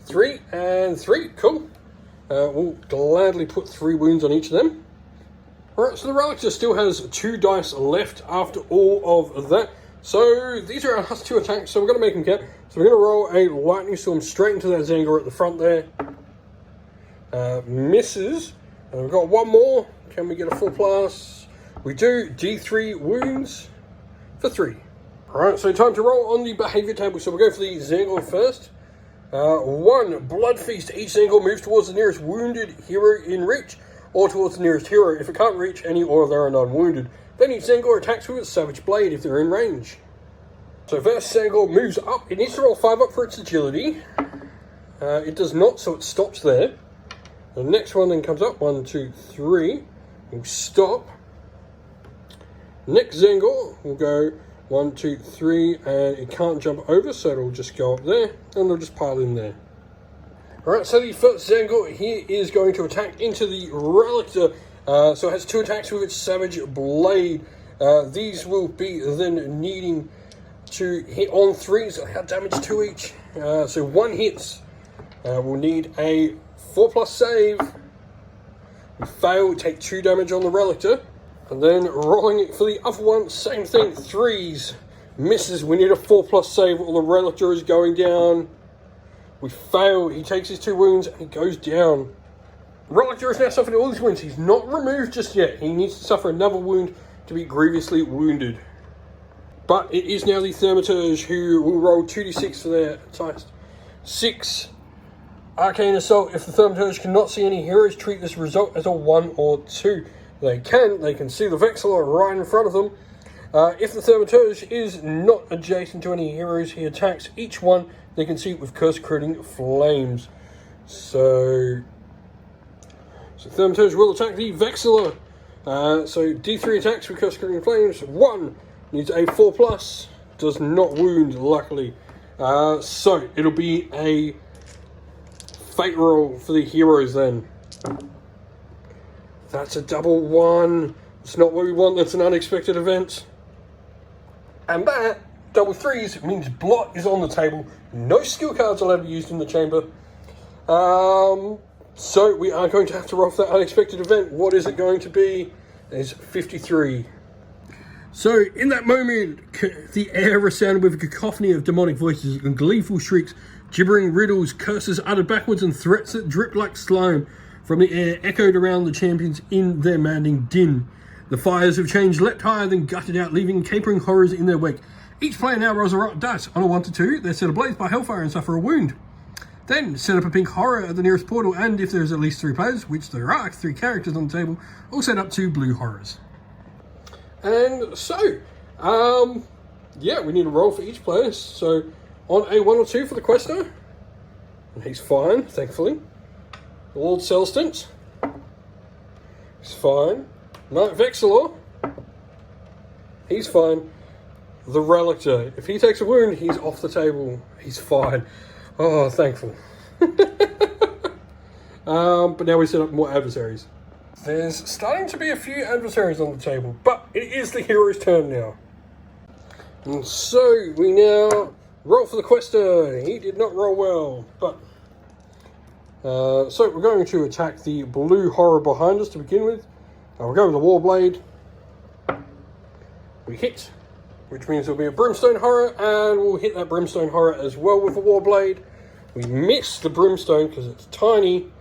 3 and 3, cool. We'll gladly put 3 wounds on each of them. Alright, so the Relictor still has 2 dice left after all of that. So these are our last 2 attacks, so we're going to make them count. So we're going to roll a Lightning Storm straight into that Zangor at the front there. Misses. And we've got 1 more. Can we get a full plus? We do. D3 wounds for 3. Alright, so time to roll on the behavior table. So we'll go for the Zangor first. 1 Blood Feast. Each Zangor moves towards the nearest wounded hero in reach, or towards the nearest hero if it can't reach any or they are non-wounded. Then each Zangor attacks with its Savage Blade if they're in range. So first Zangor moves up. It needs to roll 5 up for its agility. It does not, so it stops there. The next one then comes up. 1, 2, 3. We'll stop. Next Zangor will go 1, 2, 3, and it can't jump over, so it'll just go up there, and it'll just pile in there. Alright, so the first Zangor here is going to attack into the Relictor. So it has 2 attacks with its Savage Blade. These will be then needing to hit on 3, so how damage 2 each. So 1 hits. We'll need a 4+ save. We fail, we take 2 damage on the Relictor. And then rolling it for the other one, same thing, 3s. Misses, we need a 4+ save or the Relictor is going down. We fail, he takes his 2 wounds and he goes down. Relictor has now suffered all these wounds. He's not removed just yet. He needs to suffer another wound to be grievously wounded. But it is now the Thaumaturge who will roll 2d6 for their attack. 6, Arcane Assault. If the Thaumaturge cannot see any heroes, treat this result as a 1 or 2. They can see the Vexillor right in front of them. If the Thaumaturge is not adjacent to any heroes, he attacks each one. They can see it with Curse Critting Flames. So Thaumaturge will attack the Vexillor. So D3 attacks with Curse Critting Flames. 1 needs a 4+. Does not wound, luckily. So it'll be a fate roll for the heroes then. That's a double 1. It's not what we want. That's an unexpected event. And that, double 3s, means Blot is on the table. No skill cards allowed to be used in the chamber. So we are going to have to roll for that unexpected event. What is it going to be? It's 53. So in that moment, the air resounded with a cacophony of demonic voices and gleeful shrieks, gibbering riddles, curses uttered backwards, and threats that dripped like slime from the air echoed around the champions in their maddening din. The fires of change leapt higher, then gutted out, leaving capering horrors in their wake. Each player now rolls a rock dice. On a 1 to 2, they're set ablaze by hellfire and suffer a wound. Then set up a pink horror at the nearest portal, and if there's at least 3 players, which there are, 3 characters on the table, all set up 2 blue horrors. And so, yeah, we need a roll for each player. So on a 1 or 2 for the Quester, and he's fine, thankfully. Lord Celestant, he's fine. Knight Vexillor, he's fine. The Relictor, if he takes a wound, he's off the table. He's fine. Oh, thankful. But now we set up more adversaries. There's starting to be a few adversaries on the table, but it is the hero's turn now. And so we now roll for the Quester. He did not roll well, but so we're going to attack the blue horror behind us to begin with. We'll go with the Warblade. We hit, which means there'll be a Brimstone horror, and we'll hit that Brimstone horror as well with the Warblade. We miss the Brimstone because it's tiny.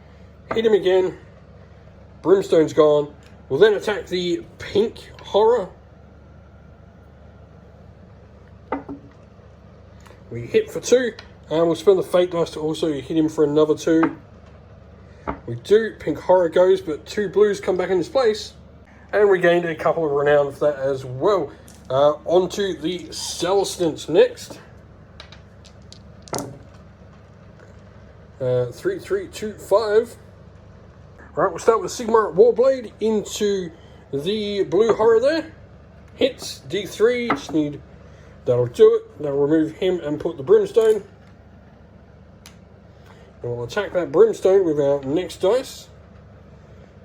Hit him again. Brimstone's gone. We'll then attack the pink horror. We hit for 2, and we'll spend the fate dice to also hit him for another 2. We do, pink horror goes, but 2 blues come back in his place. And we gained a couple of renown for that as well. Onto the Celestants next. 3, 3, 2, 5. Right, we'll start with Sigmar Warblade into the blue horror there. Hits, D3, just need, that'll do it. That'll remove him and put the Brimstone. And we'll attack that Brimstone with our next dice.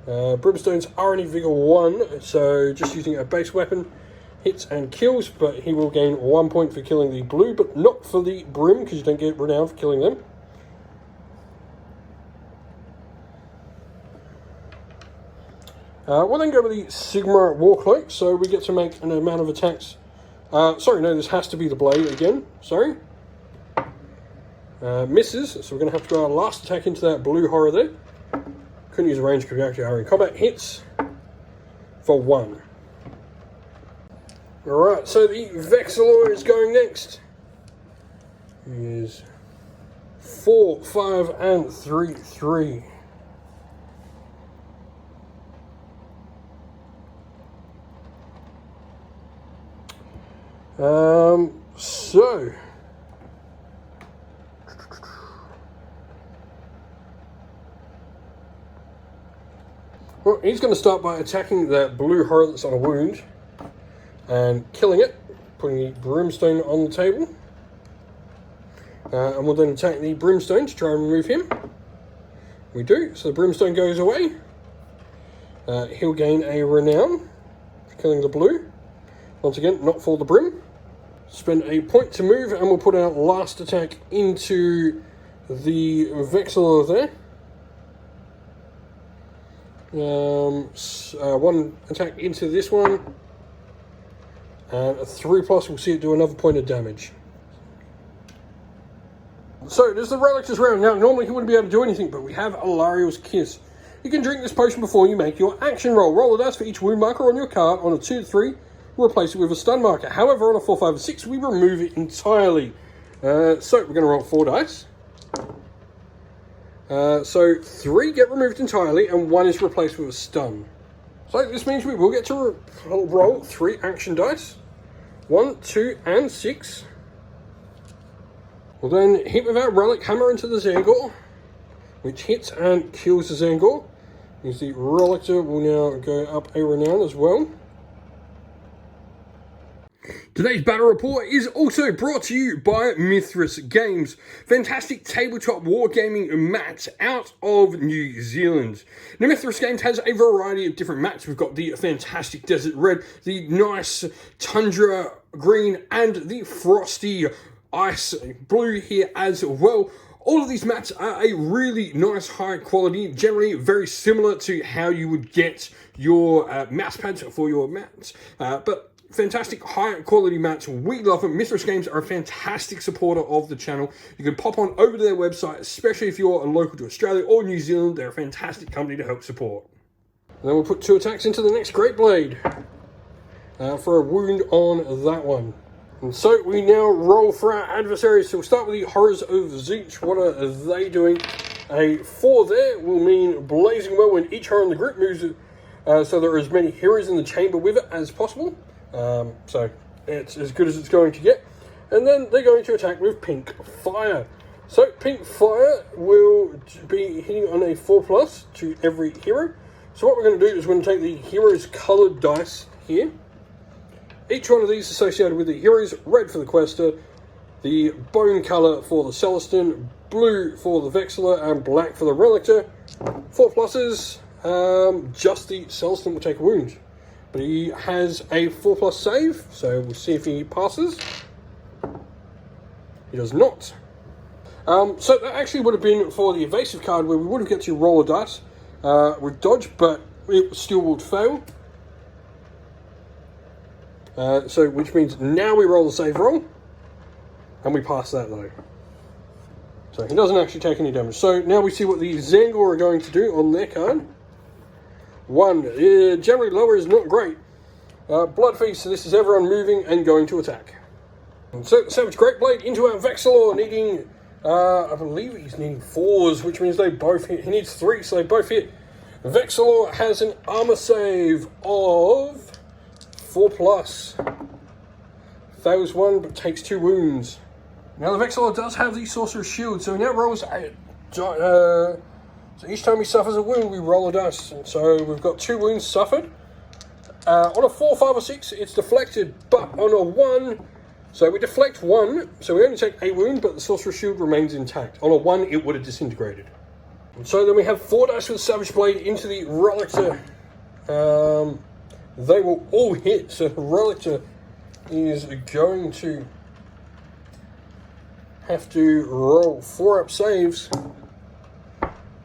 Brimstone's RNE Vigor 1, so just using a base weapon. Hits and kills, but he will gain 1 point for killing the blue, but not for the Brim, because you don't get renown for killing them. We'll then go with the Sigmar Warcloak, so we get to make an amount of attacks. Sorry, no, this has to be the blade again, sorry. Misses, so we're going to have to go our last attack into that blue horror there. Couldn't use a range because we actually are in combat. Hits for 1. Alright, so the Vexillor is going next. He is 4, 5, and 3, 3. So well, he's going to start by attacking that blue horror that's on a wound and killing it, putting the Brimstone on the table. And we'll then attack the Brimstone to try and remove him. We do, so the Brimstone goes away. He'll gain a renown for killing the blue. Once again, not for the Brim. Spend a point to move, and we'll put our last attack into the Vexillor there. 1 attack into this one, and a 3+, we'll see it do another point of damage. So, there's the Relictor's round. Now, normally he wouldn't be able to do anything, but we have Alariel's Kiss. You can drink this potion before you make your action roll. Roll a dice for each wound marker on your card. On a 2 to 3, we'll replace it with a stun marker. However, on a 4, 5, or 6, we remove it entirely. So, we're going to roll 4 dice. So 3 get removed entirely, and 1 is replaced with a stun. So this means we will get to roll 3 action dice. 1, 2, and 6. We'll then hit with our relic hammer into the Zangor, which hits and kills the Zangor. Means the Relictor will now go up a renown as well. Today's battle report is also brought to you by Mithras Games. Fantastic tabletop wargaming mats out of New Zealand. Now, Mithras Games has a variety of different mats. We've got the fantastic Desert Red, the nice Tundra Green, and the frosty Ice Blue here as well. All of these mats are a really nice high quality, generally very similar to how you would get your mouse pads for your mats. But fantastic high quality mats. We love them. Mithras Games are a fantastic supporter of the channel. You can pop on over to their website, especially if you're local to Australia or New Zealand. They're a fantastic company to help support. And then we'll put 2 attacks into the next Great Blade for a wound on that one. And so we now roll for our adversaries. So we'll start with the Horrors of Zeech. What are they doing? A 4 there will mean blazing well when each horror in the group moves so there are as many heroes in the chamber with it as possible. So it's as good as it's going to get. And then they're going to attack with Pink Fire. So Pink Fire will be hitting on a 4+ to every hero. So what we're going to do is we're going to take the hero's coloured dice here. Each one of these associated with the heroes: red for the Quester, the bone colour for the Celestin, blue for the Vexilla, and black for the Relictor. 4 pluses, just the Celestin will take a wound. But he has a 4+ save, so we'll see if he passes. He does not. So that actually would have been for the evasive card, where we would have got to roll a dice with dodge, but it still would fail. So which means now we roll the save roll, and we pass that though. So he doesn't actually take any damage. So now we see what the Zangor are going to do on their card. 1, generally lower is not great. Blood Feast, so this is everyone moving and going to attack. And so Savage Great Blade into our Vexillor, needing, I believe he's needing 4s, which means they both hit. He needs 3, so they both hit. Vexillor has an armor save of 4+. Fails 1, but takes 2 wounds. Now the Vexillor does have the Sorcerer's Shield, so he now rolls a so each time he suffers a wound, we roll a dice. And so we've got 2 wounds suffered. On a 4, 5, or 6, it's deflected, but on a 1, so we deflect 1, so we only take a wound, but the Sorcerer's Shield remains intact. On a 1, it would have disintegrated. And so then we have 4 dice with Savage Blade into the Relictor. They will all hit, so the Relictor is going to have to roll 4 up saves.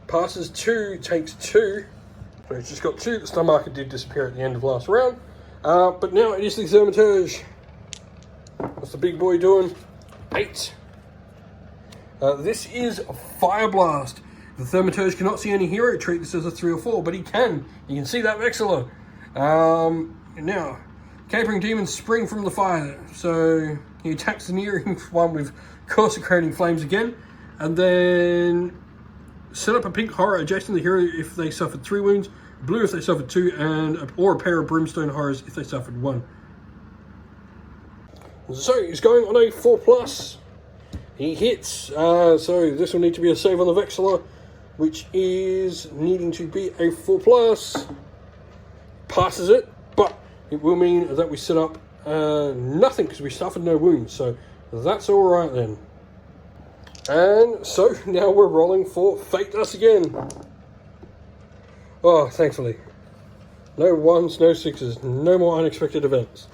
Passes 2, takes 2. So he's just got 2. The stun marker did disappear at the end of last round. But now it is the Thaumaturge. What's the big boy doing? 8. This is Fire Blast. The Thaumaturge cannot see any hero. Treat this as a 3 or 4, but he can. You can see that Vexilla. Now, Capering Demons spring from the fire. So he attacks the nearing one with Consecrating Flames again. And then set up a pink horror adjacent to the hero if they suffered 3 wounds, blue if they suffered 2, or a pair of brimstone horrors if they suffered 1. So he's going on a 4+. He hits, so this will need to be a save on the Vexilla, which is needing to be a 4+. Passes it, but it will mean that we set up nothing because we suffered no wounds, so that's alright then. And so now we're rolling for Fate Dust again. Oh, thankfully. No 1s, no 6s, no more unexpected events.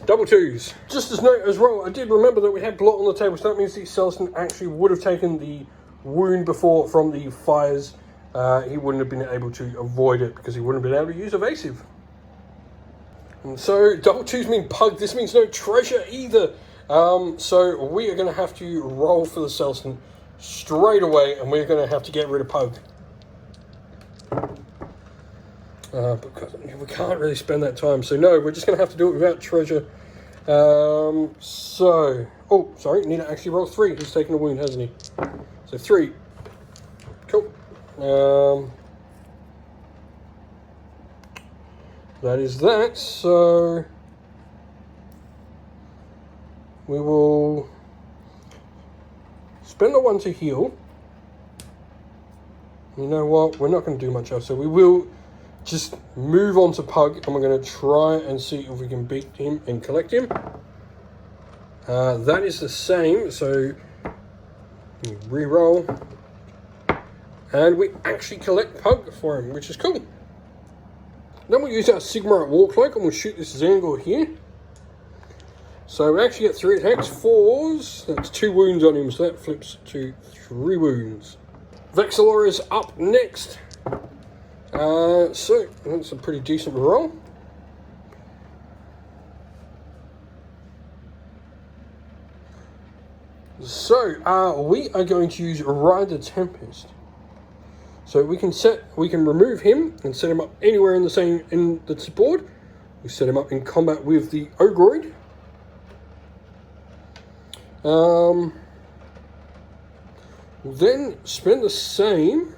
Double 2s. Just as note as well, I did remember that we had Blot on the table, so that means the Celestin actually would have taken the wound before from the fires. He wouldn't have been able to avoid it because he wouldn't have been able to use evasive. And so double 2s mean pug. This means no treasure either. So we are going to have to roll for the Celestin straight away, and we're going to have to get rid of Pug. Because we can't really spend that time, so no, we're just going to have to do it without treasure. Oh, sorry, need to actually roll 3. He's taken a wound, hasn't he? So 3. Cool. That is that, so we will spend the 1 to heal. You know what, we're not going to do much else, so we will just move on to Pug, and we're going to try and see if we can beat him and collect him. That is the same, so re-roll, and we actually collect Pug for him, which is cool. Then we'll use our Sigmarite Warcloak, and we'll shoot this Zangor here. So we actually get 3 attacks, 4s, that's 2 wounds on him, so that flips to 3 wounds. Vexillor is up next. So that's a pretty decent roll. So we are going to use Ride the Tempest. So we can remove him and set him up anywhere in the board. We set him up in combat with the Ogroid. We'll then spend the same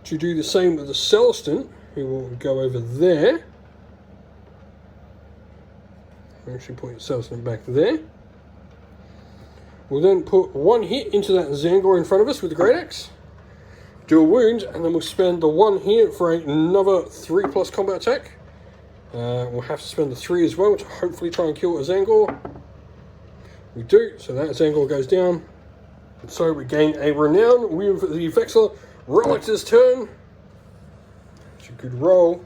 to do the same with the Celestin, who will go over there. I'll actually put Celestin back there. We'll then put 1 hit into that Zangor in front of us with the Great Axe. Do a wound, and then we'll spend the 1 here for another 3+ combat attack. We'll have to spend the 3 as well to hopefully try and kill a Zangor. We do, so that Zangor goes down. So we gain a renown with the Vexillor. Relictor's turn. It's a good roll.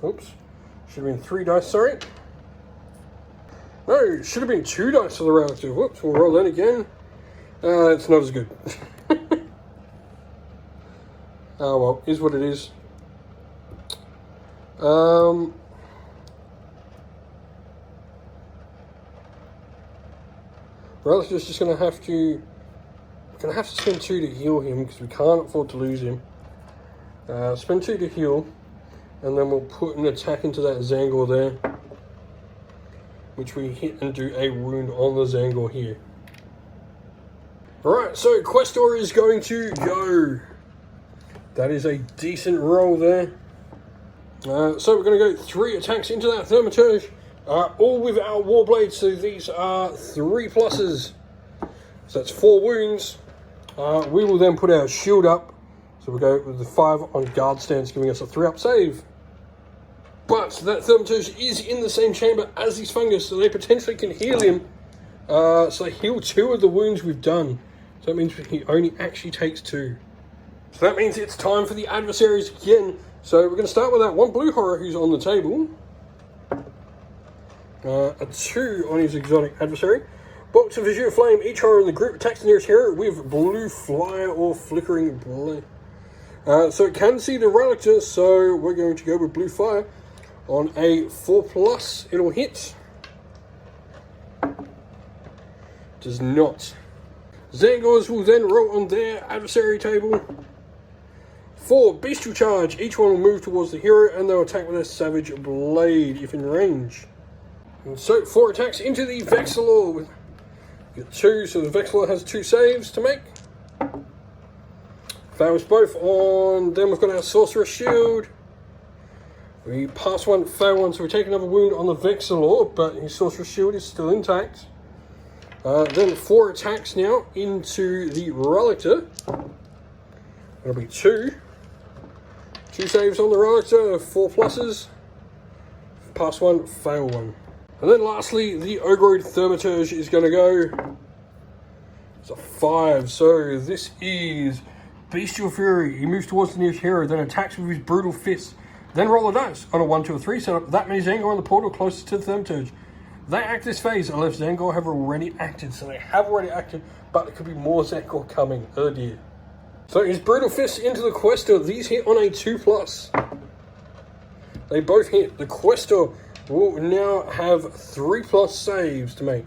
Oops. Should have been 3 dice, sorry. No, it should have been 2 dice for the Relictor. Whoops, we'll roll that again. It's not as good. Oh well, is what it is. Relictor's just going to have to spend 2 to heal him because we can't afford to lose him. Spend 2 to heal, and then we'll put an attack into that Zangor there, which we hit and do a wound on the Zangor here. Alright, so Questor is going to go. That is a decent roll there. So we're going to go 3 attacks into that Thaumaturge, all with our Warblade, so these are 3 pluses. So that's 4 wounds. We will then put our shield up, so we'll go with the 5 on guard stance, giving us a 3-up save. But that Thaumaturge is in the same chamber as these fungus, so they potentially can heal him. So they heal 2 of the wounds we've done. So that means he only actually takes 2. So that means it's time for the adversaries again. So we're going to start with that 1 blue horror who's on the table. A 2 on his exotic adversary. Box of Azure Flame. Each horror in the group attacks the nearest hero with blue flyer or flickering blade. So it can see the Relictor, so we're going to go with blue fire. On a 4+, it'll hit. Does not. Zangors will then roll on their adversary table. 4 bestial charge. Each one will move towards the hero and they'll attack with a savage blade if in range. And so 4 attacks into the Vexillor. Get 2, so the Vexillor has 2 saves to make. Fails both on. Then we've got our Sorcerer's Shield. We pass 1, fail 1, so we take another wound on the Vexillor, but his Sorcerer's Shield is still intact. Then 4 attacks now into the Relictor. That'll be 2. 2 saves on the Relictor, 4 pluses. Pass 1, fail 1. And then lastly, the Ogroid Thaumaturge is going to go. It's a 5, so this is Bestial Fury. He moves towards the nearest hero, then attacks with his Brutal Fist. Then roll a dice. On a 1, 2, or 3, set up that many Zangor on the portal closest to the Thaumaturge. They act this phase unless Zangor have already acted. So they have already acted, but there could be more Zangor coming. Oh dear. So his Brutal Fist into the Questor. These hit on a 2+. They both hit. The Questor will now have 3+ saves to make.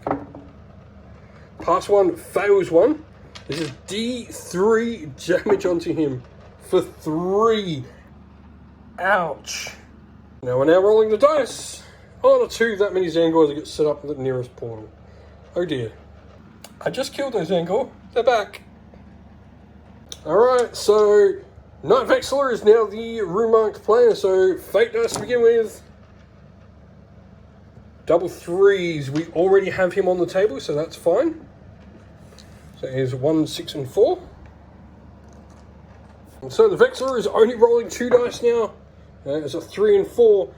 Pass 1, fails 1. This is D3 damage onto him for 3. Ouch. Now we're now rolling the dice. On a 2, that many Zangors get set up at the nearest portal. Oh dear. I just killed those Angor. They're back. Alright, so Knight Vexillor is now the room-marked player, so Fate dice to begin with. Double threes. We already have him on the table, so that's fine. So here's 1, 6, and 4. And so the Vexillor is only rolling 2 dice now. It's a 3 and 4.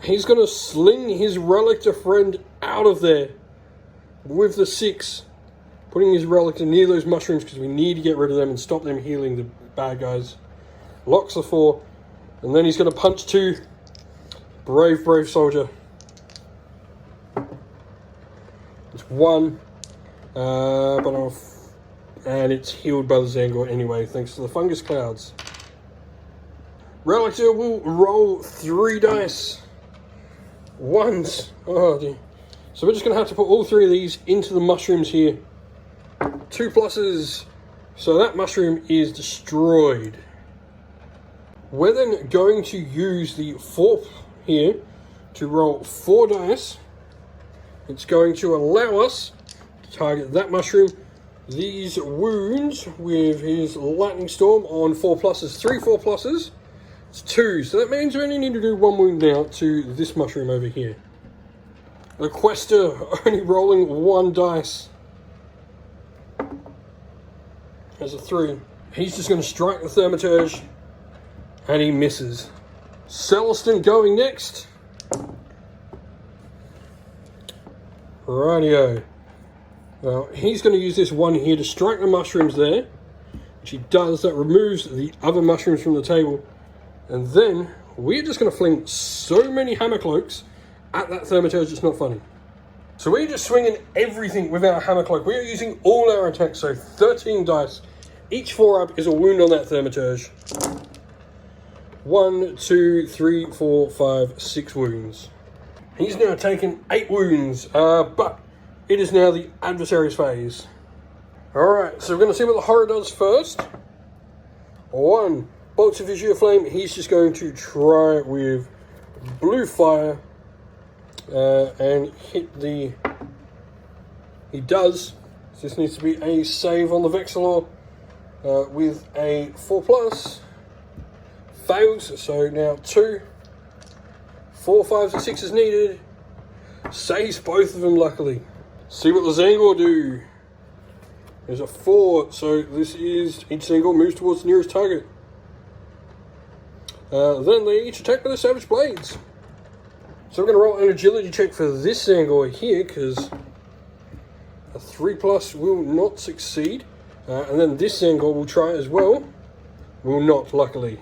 He's going to sling his Relictor friend out of there with the 6. Putting his Relictor near those mushrooms because we need to get rid of them and stop them healing the bad guys. Locks the 4. And then he's going to punch 2. Brave, brave soldier. It's 1. And it's healed by the Zangor anyway, thanks to the fungus clouds. Relictor will roll 3 dice. Ones. Oh dear. So we're just going to have to put all 3 of these into the mushrooms here. 2 pluses. So that mushroom is destroyed. We're then going to use the 4 here to roll 4 dice. It's going to allow us to target that mushroom. These wounds with his lightning storm on 4 pluses. 3 4 pluses. It's 2, so that means we only need to do 1 wound now to this mushroom over here. The Quester only rolling 1 dice. There's a 3. He's just going to strike the Thaumaturge, and he misses. Celestin going next. Rightio. Now, he's going to use this 1 here to strike the mushrooms there, which he does. That removes the other mushrooms from the table. And then we're just going to fling so many hammer cloaks at that Thaumaturge, it's not funny. So we're just swinging everything with our hammer cloak. We're using all our attacks, so 13 dice. Each 4 up is a wound on that Thaumaturge. 1, 2, 3, 4, 5, 6 wounds. He's now taken 8 wounds, but it is now the adversary's phase. Alright, so we're going to see what the horror does first. 1. Bolts of Azure Flame. He's just going to try with Blue Fire and hit the... He does. So this needs to be a save on the Vexillor with a 4 plus. Fails, so now 2. 4, 5s, and 6s needed. Saves both of them, luckily. See what the Zangor do. There's a 4, so this is... Each Zangor moves towards the nearest target. Then they each attack with their Savage Blades. So we're going to roll an agility check for this Zangor here, because a 3 plus will not succeed. And then this Zangor will try as well. Will not, luckily.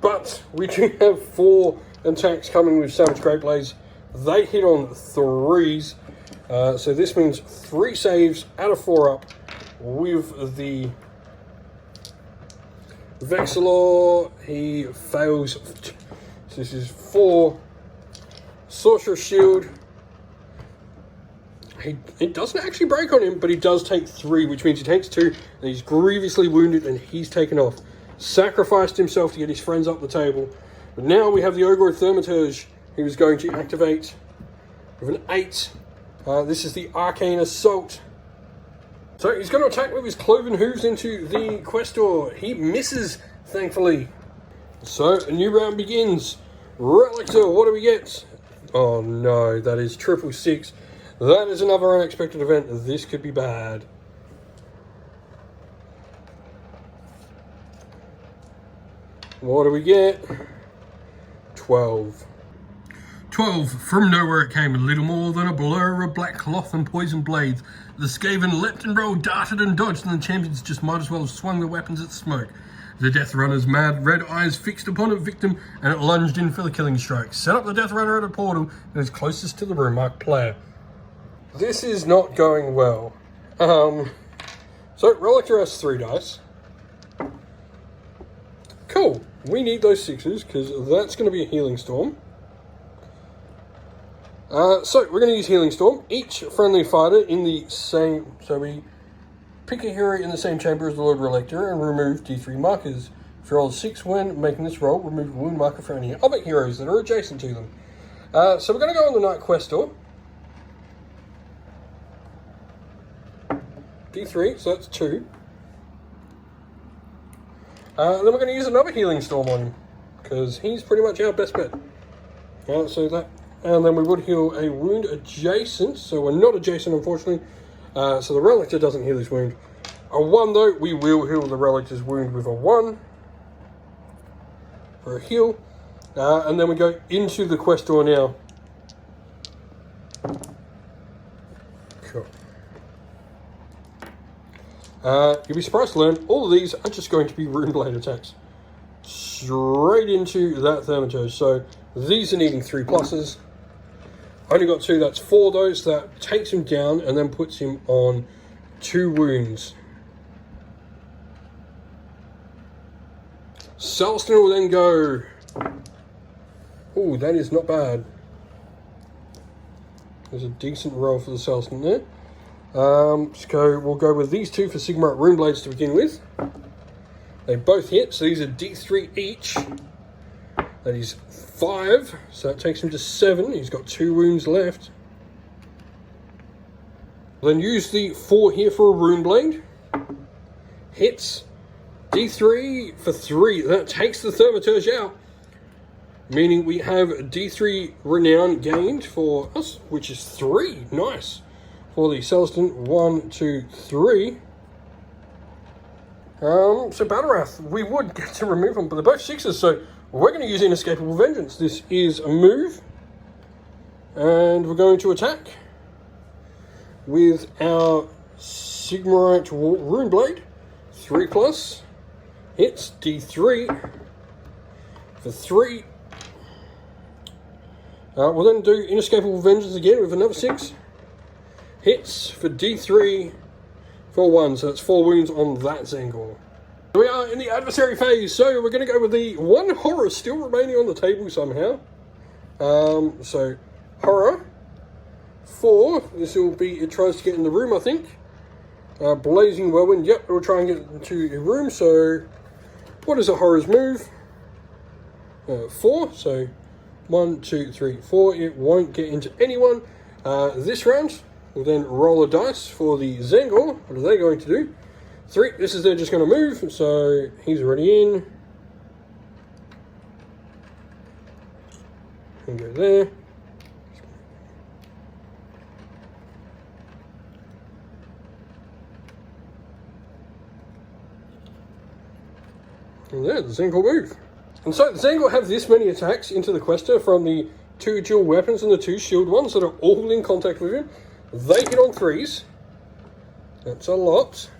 But we do have 4 attacks coming with Savage Great Blades. They hit on 3s. So this means 3 saves out of 4 up with the Vexillor. He fails. So this is 4. Sorcerer's Shield. It doesn't actually break on him, but he does take 3, which means he takes 2, and he's grievously wounded, and he's taken off. Sacrificed himself to get his friends up the table. But now we have the Ogre Thaumaturge, who is going to activate with an 8. This is the Arcane Assault. So he's going to attack with his cloven hooves into the Questor. He misses, thankfully. So a new round begins. Relictor, what do we get? Oh no, that is 666. That is another unexpected event. This could be bad. What do we get? 12. 12. From nowhere it came, a little more than a blur of black cloth and poison blades. The Skaven leapt and rolled, darted and dodged, and the champions just might as well have swung their weapons at smoke. The Death Runner's mad red eyes fixed upon a victim, and it lunged in for the killing strike. Set up the Death Runner at a portal and is closest to the room-marked player. This is not going well. So Relictor has 3 dice. Cool. We need those 6s, because that's going to be a Healing Storm. So we're going to use Healing Storm. Each friendly fighter in the same... So we pick a hero in the same chamber as the Lord Relictor and remove D3 markers. If you roll a 6 when making this roll, remove a wound marker for any other heroes that are adjacent to them. So we're going to go on the Knight Questor. D3, so that's 2. And then we're going to use another Healing Storm on him, because he's pretty much our best bet. So that, and then we would heal a wound adjacent, so we're not adjacent unfortunately, so the Relictor doesn't heal his wound. A 1 though, we will heal the Relictor's wound with a 1 for a heal, and then we go into the Questor now. Cool. You'll be surprised to learn all of these are just going to be Rune Blade attacks. Straight into that Thaumaturge. So these are needing 3 pluses. Only got 2, that's 4 those. That takes him down and then puts him on 2 wounds. Celestin will then go. Oh, that is not bad. There's a decent roll for the Celestin there. We'll go with these 2 for Sigmarite Rune Blades to begin with. They both hit, so these are D3 each. That is 5, so that takes him to 7. He's got 2 wounds left. Then use the 4 here for a Rune Blade. Hits. D3 for 3. That takes the Thaumaturge out. Meaning we have D3 Renown gained for us, which is 3. Nice. For the Celestin, 1, 2, 3. So Battle Wrath, we would get to remove them, but they're both 6s, so we're going to use Inescapable Vengeance. This is a move, and we're going to attack with our Sigmarite Rune Blade. 3 plus. Hits D3 for 3. We'll then do Inescapable Vengeance again with another 6. Hits for D3 for 1, so that's 4 wounds on that Zangor. We are in the adversary phase, so we're going to go with the 1 horror still remaining on the table somehow. So, horror. 4, this will be, it tries to get in the room, I think. Blazing Whirlwind, yep, we'll try and get into a room, so what is a horror's move? 4, so 1, 2, 3, 4, it won't get into anyone. This round, we'll then roll a dice for the Zangor. What are they going to do? 3, this is they're just going to move, so he's already in. And go there. And there, the Zangor move. And so the Zangor have this many attacks into the Questor from the 2 dual weapons and the 2 shield ones that are all in contact with him. They hit on 3s. That's a lot.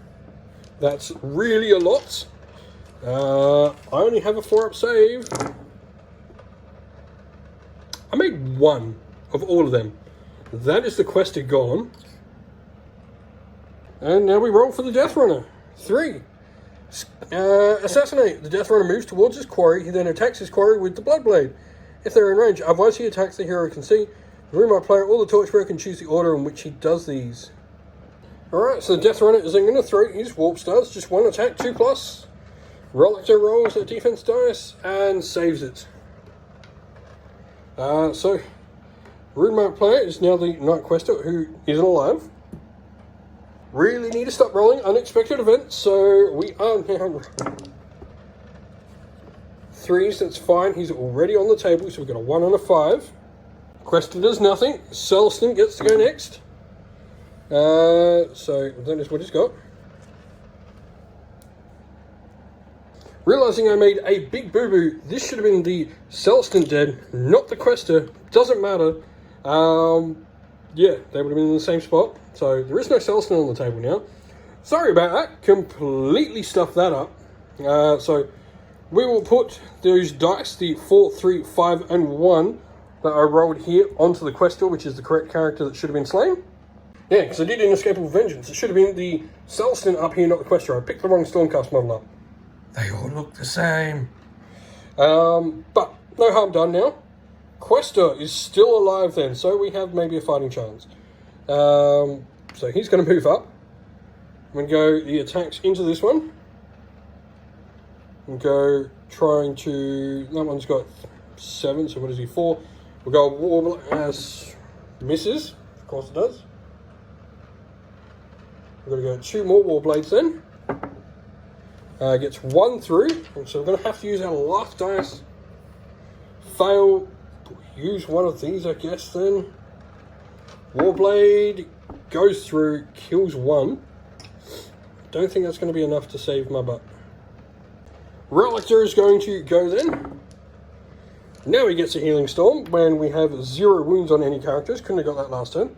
That's really a lot. I only have a 4-up save. I made 1 of all of them. That is the Questor gone. And now we roll for the Death Runner. 3. Assassinate. The Death Runner moves towards his quarry. He then attacks his quarry with the Bloodblade. If they're in range, otherwise he attacks the hero can see. The room I play or the Torchbearer can choose the order in which he does these. Alright, so the Death Runner is then going to throw his Warp Stars. Just 1 attack, 2 plus. Relictor rolls a defense dice and saves it. So, Rune Mark player is now the Knight Questor who isn't alive. Really need to stop rolling unexpected events, so we are now 3s, that's fine. He's already on the table, so we've got a 1 and a 5. Questor does nothing. Celestin gets to go next. So that is what he's got. Realizing I made a big boo-boo, this should have been the Celestin dead, not the Questor. Doesn't matter. Yeah, they would have been in the same spot. So there is no Celestin on the table now. Sorry about that. Completely stuffed that up. So we will put those dice, the 4, 3, 5, and 1 that I rolled here onto the Questor, which is the correct character that should have been slain. Yeah, because I did Inescapable Vengeance. It should have been the Celestin up here, not the Questor. I picked the wrong Stormcast model up. They all look the same. But no harm done now. Questor is still alive then, so we have maybe a fighting chance. So he's going to move up. I'm going to go the attacks into this one. and go trying to... That one's got 7, so what is he, 4? We'll go Warble as misses. Of course it does. We're going to go 2 more Warblades then. Gets 1 through, and so we're going to have to use our last dice. Fail. Use one of these, I guess, then. Warblade goes through, kills 1. Don't think that's going to be enough to save my butt. Relictor is going to go then. Now he gets a Healing Storm when we have 0 wounds on any characters. Couldn't have got that last turn.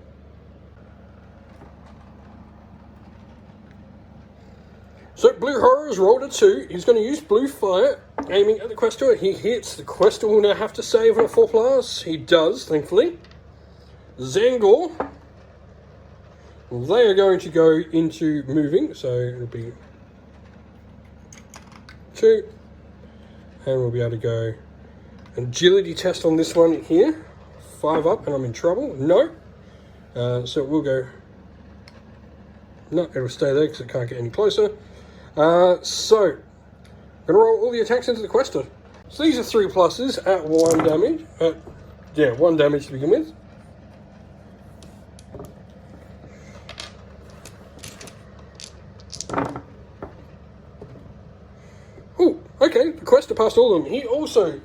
So Blue Horror has rolled a 2. He's going to use Blue Fire, aiming at the Questor. He hits. The Questor will now have to save on a 4+. He does, thankfully. Zangor. They are going to go into moving, so it'll be 2. And we'll be able to go agility test on this one here. 5 up, and I'm in trouble. No. So we'll go... No, it'll stay there because it can't get any closer. So, I'm going to roll all the attacks into the Questor. So these are 3 pluses at 1 damage. 1 damage to begin with. Oh, okay, the Questor passed all of them. He also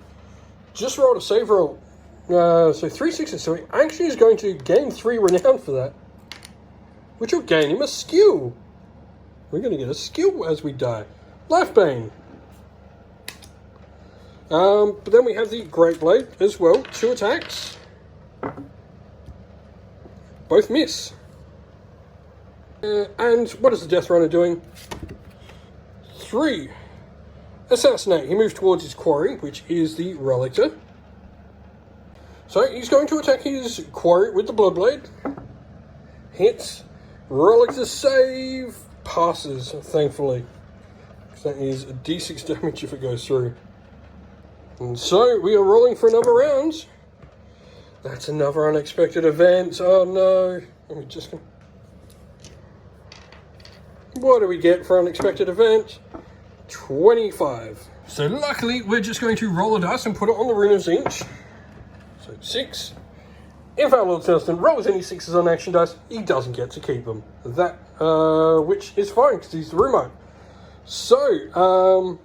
just rolled a save roll. So 3 6s, so he actually is going to gain 3 renown for that. Which will gain him a skill. We're going to get a skill as we die. Life Bane. But then we have the Great Blade as well. 2 attacks. Both miss. And what is the Death Runner doing? 3. Assassinate. He moves towards his quarry, which is the Relictor. So he's going to attack his quarry with the Bloodblade. Hits. Relictor save. Passes, thankfully. That is a d6 damage if it goes through. And so we are rolling for another round. That's another unexpected event. Oh no. Let me just... What do we get for unexpected event? 25. So luckily we're just going to roll a dice and put it on the Rune of Zinch. So 6. If our Lord Celestin rolls any 6s on action dice, he doesn't get to keep them. That, which is fine because he's the Rumo. So,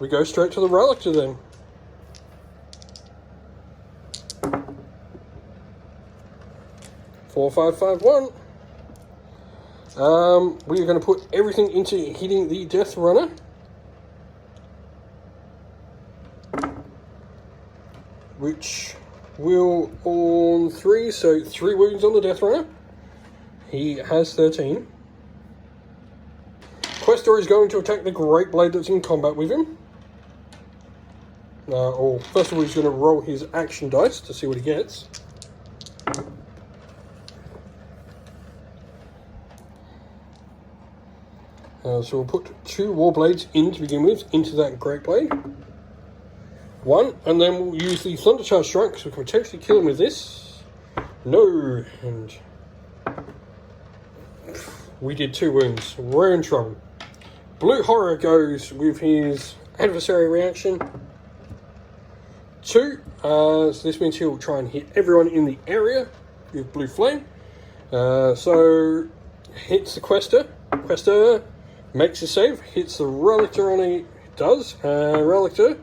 we go straight to the Relictor then. Four, 5, 5, 1. We are going to put everything into hitting the Death Runner. Which will on 3, so 3 wounds on the Death Runner. He has 13. Questor is going to attack the Great Blade that's in combat with him. Or first of all, he's going to roll his action dice to see what he gets. So we'll put 2 Warblades in to begin with, into that Great Blade. 1, and then we'll use the Thunder Charge Strike, so we can potentially kill him with this. No, and we did 2 wounds. We're in trouble. Blue Horror goes with his adversary reaction. 2, so this means he'll try and hit everyone in the area with Blue Flame. So, hits the Questor. Questor makes a save, hits the Relictor on a... does. Relictor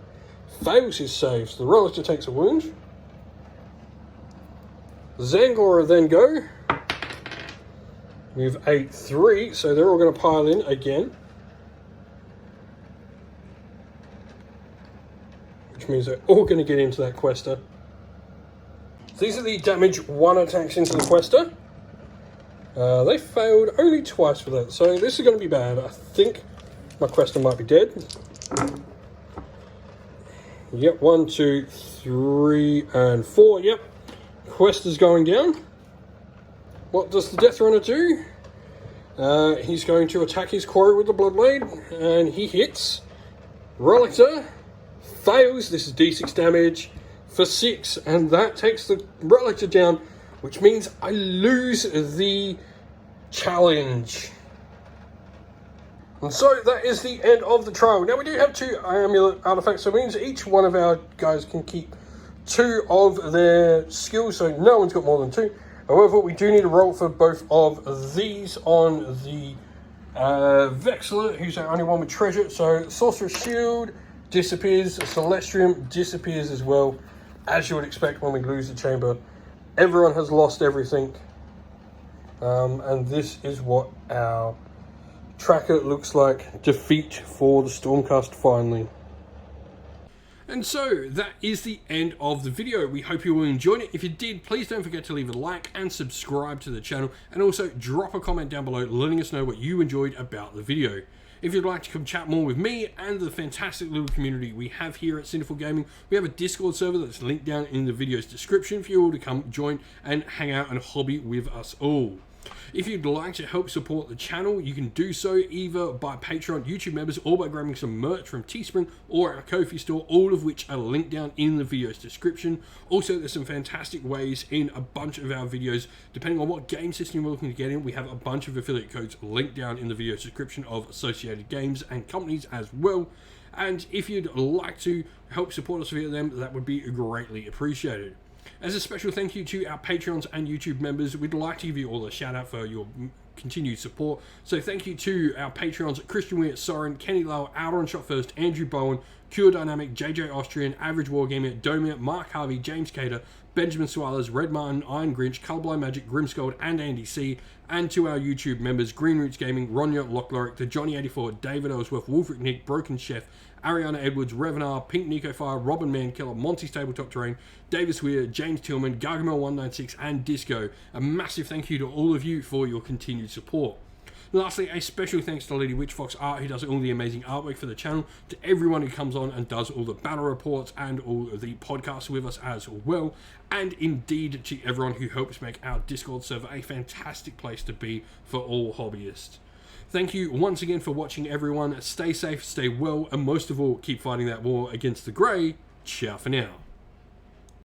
fails his save, so the Relictor takes a wound. Zangor then go with a 3, so they're all going to pile in again. Which means they're all going to get into that Questor. These are the damage 1 attacks into the Questor. They failed only twice for that, so this is going to be bad. I think my Questor might be dead. Yep, 1, 2, 3, and 4. Yep, Questor's going down. What does the Death Runner do? He's going to attack his quarry with the Bloodblade, and he hits. Relictor fails. This is d6 damage for 6, and that takes the Relictor down, which means I lose the challenge. And so that is the end of the trial. Now we do have 2 amulet artifacts, so it means each one of our guys can keep 2 of their skills, so no one's got more than 2. However, we do need to roll for both of these on the Vexler, who's our only one with treasure. So Sorcerer's Shield disappears, Celestrium disappears as well, as you would expect when we lose the chamber. Everyone has lost everything, and this is what our tracker looks like. Defeat for the Stormcast finally. And so that is the end of the video. We hope you all enjoyed it. If you did, please don't forget to leave a like and subscribe to the channel, and also drop a comment down below letting us know what you enjoyed about the video. If you'd like to come chat more with me and the fantastic little community we have here at Sinful Gaming, we have a Discord server that's linked down in the video's description for you all to come join and hang out and hobby with us all. If you'd like to help support the channel, you can do so either by Patreon, YouTube members, or by grabbing some merch from Teespring or our Ko-fi store, all of which are linked down in the video's description. Also, there's some fantastic ways in a bunch of our videos, depending on what game system you're looking to get in. We have a bunch of affiliate codes linked down in the video's description of associated games and companies as well. And if you'd like to help support us via them, that would be greatly appreciated. As a special thank you to our Patreons and YouTube members, we'd like to give you all a shout out for your continued support. So thank you to our Patreons: Christian Weir, Soren, Kenny Lowe, Outer Shot First, Andrew Bowen, Cure Dynamic, JJ Austrian, Average Wargamer, Domir, Mark Harvey, James Cater, Benjamin Suarez, Red Martin, Iron Grinch, Colorblind Magic, Grimscold, and Andy C. And to our YouTube members: Green Roots Gaming, Ronya, Lockloric, The Johnny84, David Ellsworth, Wolfric Nick, Broken Chef, Ariana Edwards, Revenar, Pink Nico Fire, Robin Mankiller, Monty's Tabletop Terrain, Davis Weir, James Tillman, Gargamel196, and Disco. A massive thank you to all of you for your continued support. Lastly, a special thanks to Lady Witchfox Art, who does all the amazing artwork for the channel, to everyone who comes on and does all the battle reports and all of the podcasts with us as well, and indeed to everyone who helps make our Discord server a fantastic place to be for all hobbyists. Thank you once again for watching, everyone. Stay safe, stay well, and most of all, keep fighting that war against the Grey. Ciao for now.